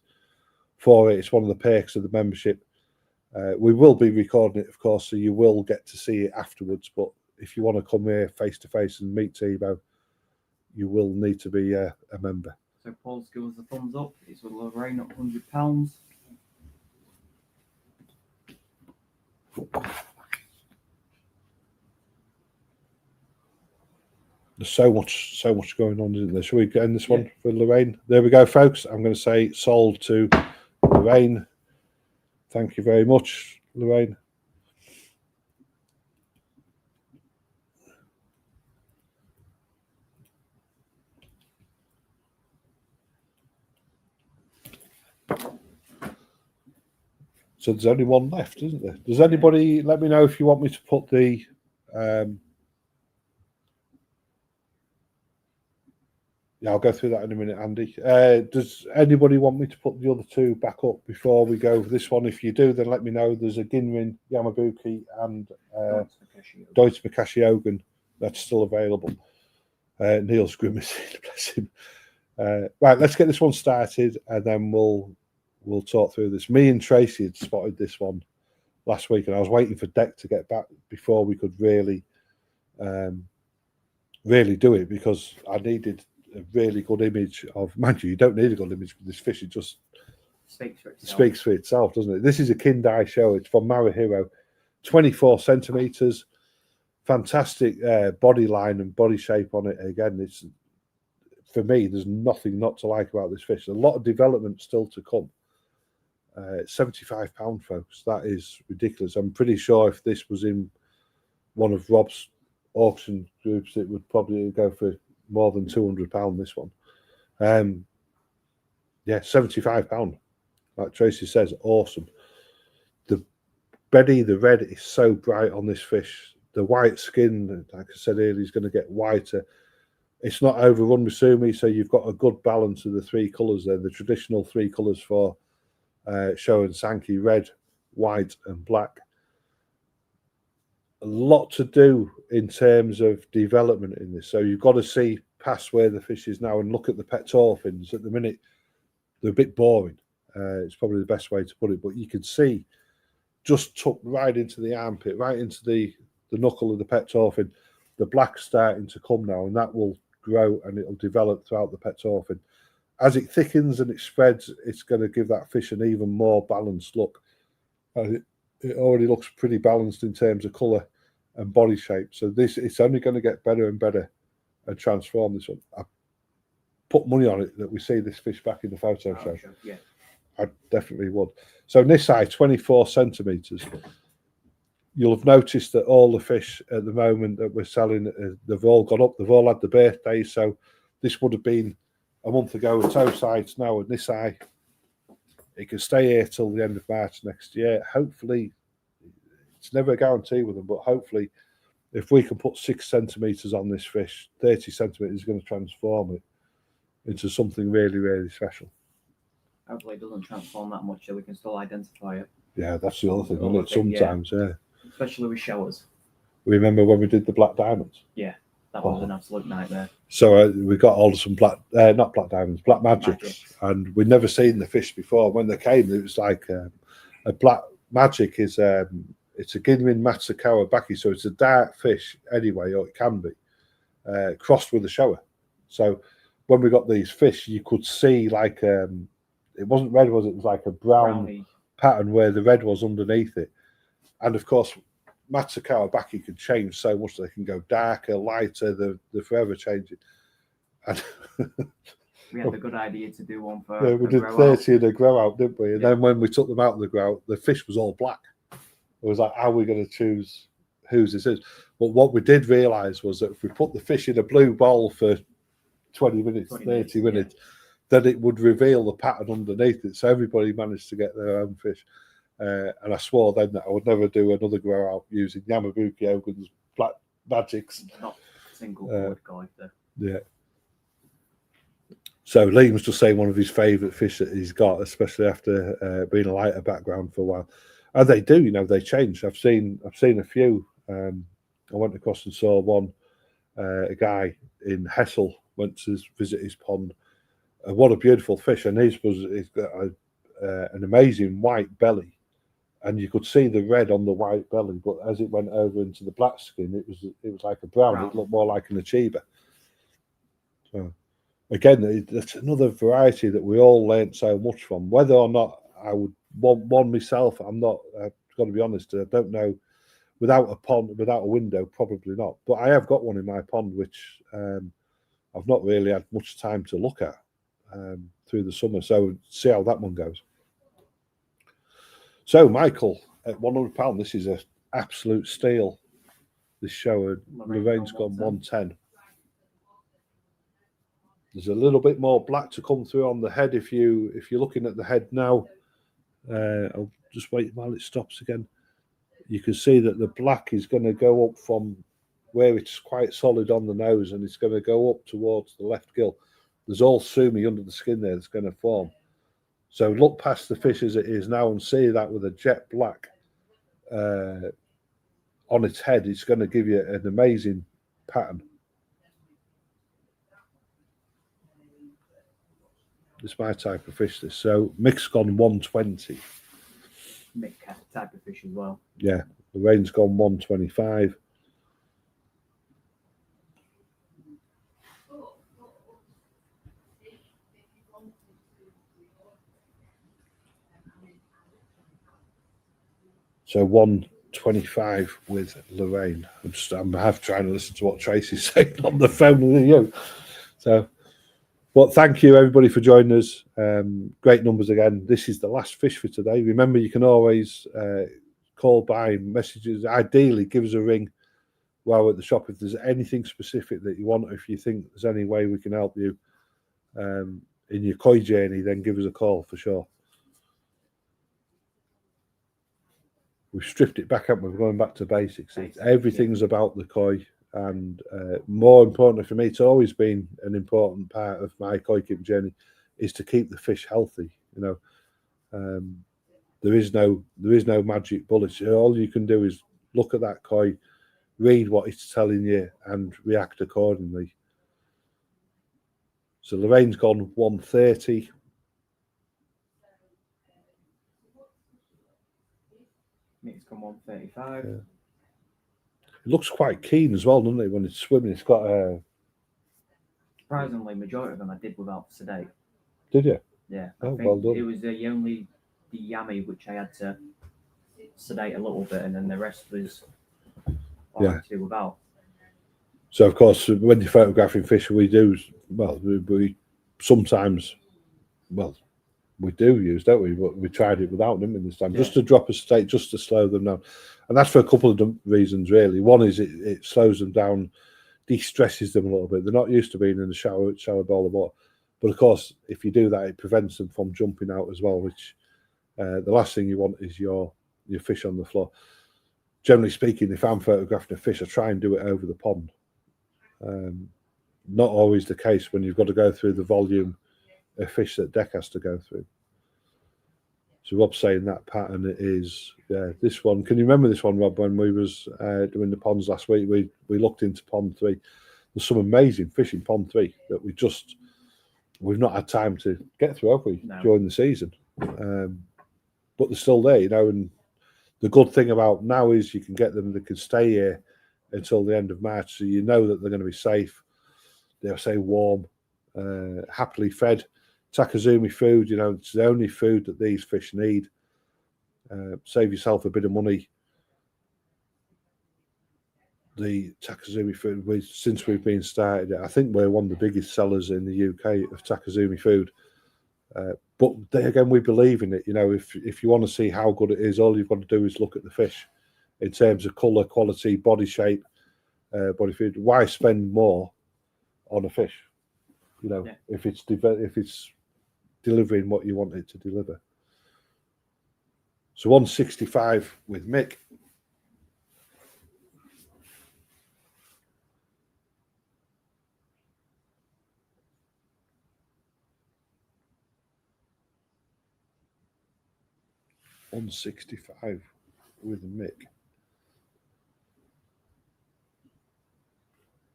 for it. It's one of the perks of the membership. We will be recording it, of course, so you will get to see it afterwards. But if you want to come here face to face and meet Tebow, you will need to be a member. So Paul's give us a thumbs up. It's with Lorraine at £100. There's so much going on, isn't there? Shall we end this one for Lorraine? There we go, folks. I'm going to say sold to Lorraine. Thank you very much, Lorraine. So there's only one left, isn't there? Does anybody let me know if you want me to put the yeah, I'll go through that in a minute, Andy. Does anybody want me to put the other two back up before we go over this one? If you do, then let me know. There's a Ginrin Yamabuki and Deutsche Makashiogan that's still available. Neil's grimacing, bless him. Right, let's get this one started, and then we'll talk through this. Me and Tracy had spotted this one last week, and I was waiting for Deck to get back before we could really do it, because I needed a really good image of. Mind you don't need a good image for this fish; it just speaks for itself, doesn't it? This is a Kindai show. It's from Marahiro, 24 centimeters. Fantastic body line and body shape on it. Again, it's, for me, there's nothing not to like about this fish. A lot of development still to come. £75, folks. That is ridiculous. I'm pretty sure if this was in one of Rob's auction groups, it would probably go for more than £200. This one, yeah, £75. Like Tracy says, awesome. The belly, the red is so bright on this fish. The white skin, like I said earlier, is going to get whiter. It's not overrun with sumi, so you've got a good balance of the three colours there. The traditional three colours for Showa and Sankey: red, white, and black. A lot to do in terms of development in this. So you've got to see past where the fish is now and look at the pectoral fins. At the minute, they're a bit boring. It's probably the best way to put it. But you can see just tucked right into the armpit, right into the knuckle of the pectoral fin. The black's starting to come now, and that will grow and it'll develop throughout the pectoral fin. As it thickens and it spreads, it's going to give that fish an even more balanced look. It already looks pretty balanced in terms of colour and body shape. So it's only going to get better and better and transform this one. I put money on it that we see this fish back in the photo show. Sure. Yeah, I definitely would. So Nisai, 24 centimetres. You'll have noticed that all the fish at the moment that we're selling, they've all gone up. They've all had the birthdays. So this would have been a month ago with toe sides. Now with Nisai, it can stay here till the end of March next year. Hopefully, it's never a guarantee with them, but hopefully, if we can put 6 centimetres on this fish, 30 centimetres is going to transform it into something really, really special. hopefully it doesn't transform that much so we can still identify it. Yeah, that's the other thing, isn't it? Sometimes, yeah. Especially with showers. Remember when we did the black diamonds? Yeah, that was an absolute nightmare. So we got all some black diamonds, black magics, and we'd never seen the fish before. When they came, it was like a black magic is it's a Ginrin Matsukawa Baki, so it's a dark fish anyway, or it can be crossed with a shower. So when we got these fish, you could see like it wasn't red, was it? It was like a brown pattern where the red was underneath it. And of course, Matsukawa Baki can change so much. They can go darker, lighter. They're forever changing. And we had the good idea to do one for. Yeah, we did 30 in a grow out, didn't we? And then when we took them out of the grow out, the fish was all black. It was like, how are we going to choose whose this is? But what we did realise was that if we put the fish in a blue bowl for 30 minutes, then it would reveal the pattern underneath it. So everybody managed to get their own fish. And I swore then that I would never do another grow out using Yamabuki Ogun's black magics. Not a single word collector. Yeah. So Liam's just saying one of his favourite fish that he's got, especially after being a lighter background for a while. And they do, they change. I've seen a few. I went across and saw one. A guy in Hessel went to visit his pond. What a beautiful fish! And he's got an amazing white belly, and you could see the red on the white belly. But as it went over into the black skin, it was like a brown. It looked more like an Achiba. So again, that's another variety that we all learnt so much from. Whether or not I would want one myself, I'm not. I've got to be honest. I don't know. Without a pond, without a window, probably not. But I have got one in my pond, which I've not really had much time to look at through the summer. So see how that one goes. So Michael, at £100, this is an absolute steal. This show, Lorraine's gone 110. There's a little bit more black to come through on the head. If you're looking at the head now, I'll just wait while it stops again. You can see that the black is going to go up from where it's quite solid on the nose, and it's going to go up towards the left gill. There's all sumi under the skin there that's going to form. So look past the fish as it is now and see that with a jet black on its head, it's going to give you an amazing pattern. It's my type of fish, this. So Mick's gone 120. Mick type of fish as well. Yeah, Lorraine's gone 125. So 125 with Lorraine. I'm half trying to listen to what Tracy's saying on the phone with you. So, but thank you everybody for joining us. Great numbers again. This is the last fish for today. Remember, you can always call by messages. Ideally, give us a ring while we're at the shop if there's anything specific that you want. If you think there's any way we can help you in your koi journey, then give us a call for sure. We've stripped it back up. We're going back to basics. Everything's about the koi, and more importantly for me, it's always been an important part of my koi keeping journey, is to keep the fish healthy. You know, there is no magic bullet. All you can do is look at that koi, read what it's telling you, and react accordingly. So Lorraine's gone 130. Mick's gone 135. Yeah. It looks quite keen as well, doesn't it? When it's swimming, it's got a. Surprisingly, majority of them I did without sedate. Did you? Yeah, Oh, I think well done. it was the yummy which I had to sedate a little bit, and then the rest was to do without. So of course, when you're photographing fish, we do we sometimes we do use, don't we? But we tried it without them this time, just to drop a sedate, just to slow them down, and that's for a couple of reasons really. One is it slows them down, de-stresses them a little bit. They're not used to being in the shower bowl of water, but of course, if you do that, it prevents them from jumping out as well. Which the last thing you want is your fish on the floor. Generally speaking, if I'm photographing a fish, I try and do it over the pond. Not always the case when you've got to go through the volume of fish that deck has to go through. So Rob's saying that pattern is this one. Can you remember this one, Rob? When we was doing the ponds last week, we looked into pond 3. There's some amazing fish in pond 3 that we've not had time to get through, have we? No. During the season, but they're still there, you know. And the good thing about now is you can get them; they can stay here until the end of March, so you know that they're going to be safe. They'll stay warm, happily fed. Takazumi food, you know, it's the only food that these fish need. Save yourself a bit of money. The Takazumi food, since we've been started, I think we're one of the biggest sellers in the UK of Takazumi food. But again, we believe in it. You know, if you want to see how good it is, all you've got to do is look at the fish in terms of colour, quality, body shape, body food. Why spend more on a fish? You know, if it's delivering what you want it to deliver. So 165 with Mick. $165 with Mick.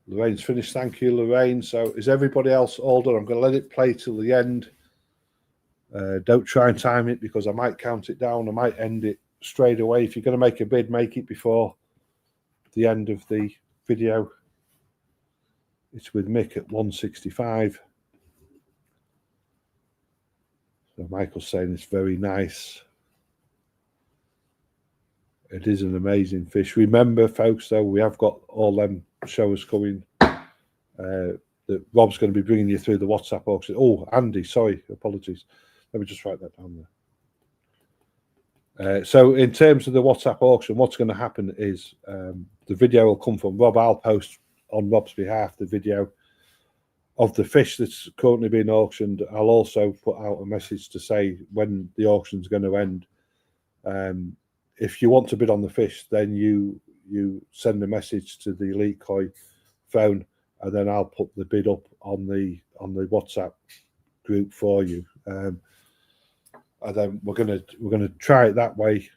Lorraine's finished. Thank you, Lorraine. So is everybody else all done? I'm going to let it play till the end. Don't try and time it because I might count it down. I might end it straight away. If you're going to make a bid, make it before the end of the video. It's with Mick at 165. So Michael's saying it's very nice. It is an amazing fish. Remember, folks, though, we have got all them shows coming. That Rob's going to be bringing you through the WhatsApp auction. Oh, Andy, sorry, apologies. Let me just write that down there. So in terms of the WhatsApp auction, what's going to happen is the video will come from Rob. I'll post on Rob's behalf the video of the fish that's currently being auctioned. I'll also put out a message to say when the auction's going to end. If you want to bid on the fish, then you send a message to the Elite Koi phone, and then I'll put the bid up on the WhatsApp group for you. And then we're gonna try it that way.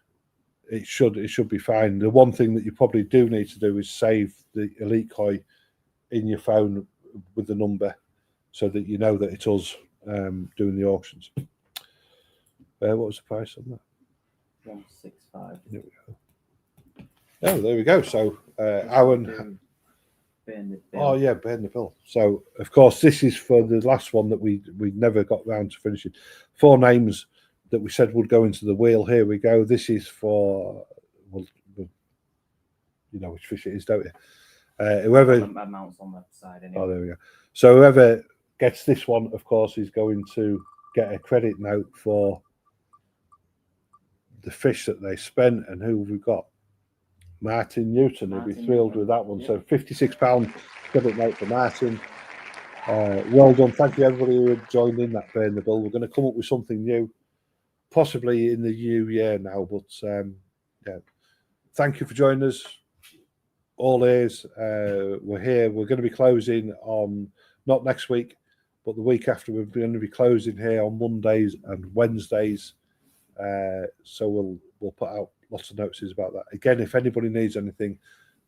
It should be fine. The one thing that you probably do need to do is save the Elite Koi in your phone with the number, so that you know that it's us doing the auctions. What was the price on that? 165. There we go. Oh, there we go. So Aaron. Oh yeah, paying the bill. So of course this is for the last one that we never got round to finishing. 4 names that we said would go into the wheel. Here we go. This is for, well, you know which fish it is, don't you? Whoever amounts on that side anyway. Oh, there we go. So whoever gets this one, of course, is going to get a credit note for the fish that they spent. And who have we got? Martin Newton. He'll be thrilled with that one. Yeah. So £56 credit note for Martin. Well done. Thank you, everybody who joined in that Burn the Bill. We're going to come up with something new, possibly in the new year now. But yeah, thank you for joining us. All ears. We're here. We're going to be closing on, not next week, but the week after. We're going to be closing here on Mondays and Wednesdays. So we'll put out lots of notices about that. Again, if anybody needs anything,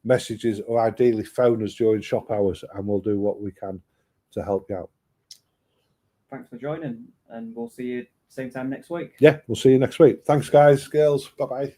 messages, or ideally phone us during shop hours, and we'll do what we can to help you out. Thanks for joining, and we'll see you same time next week. Yeah, we'll see you next week. Thanks, guys, girls. Bye-bye.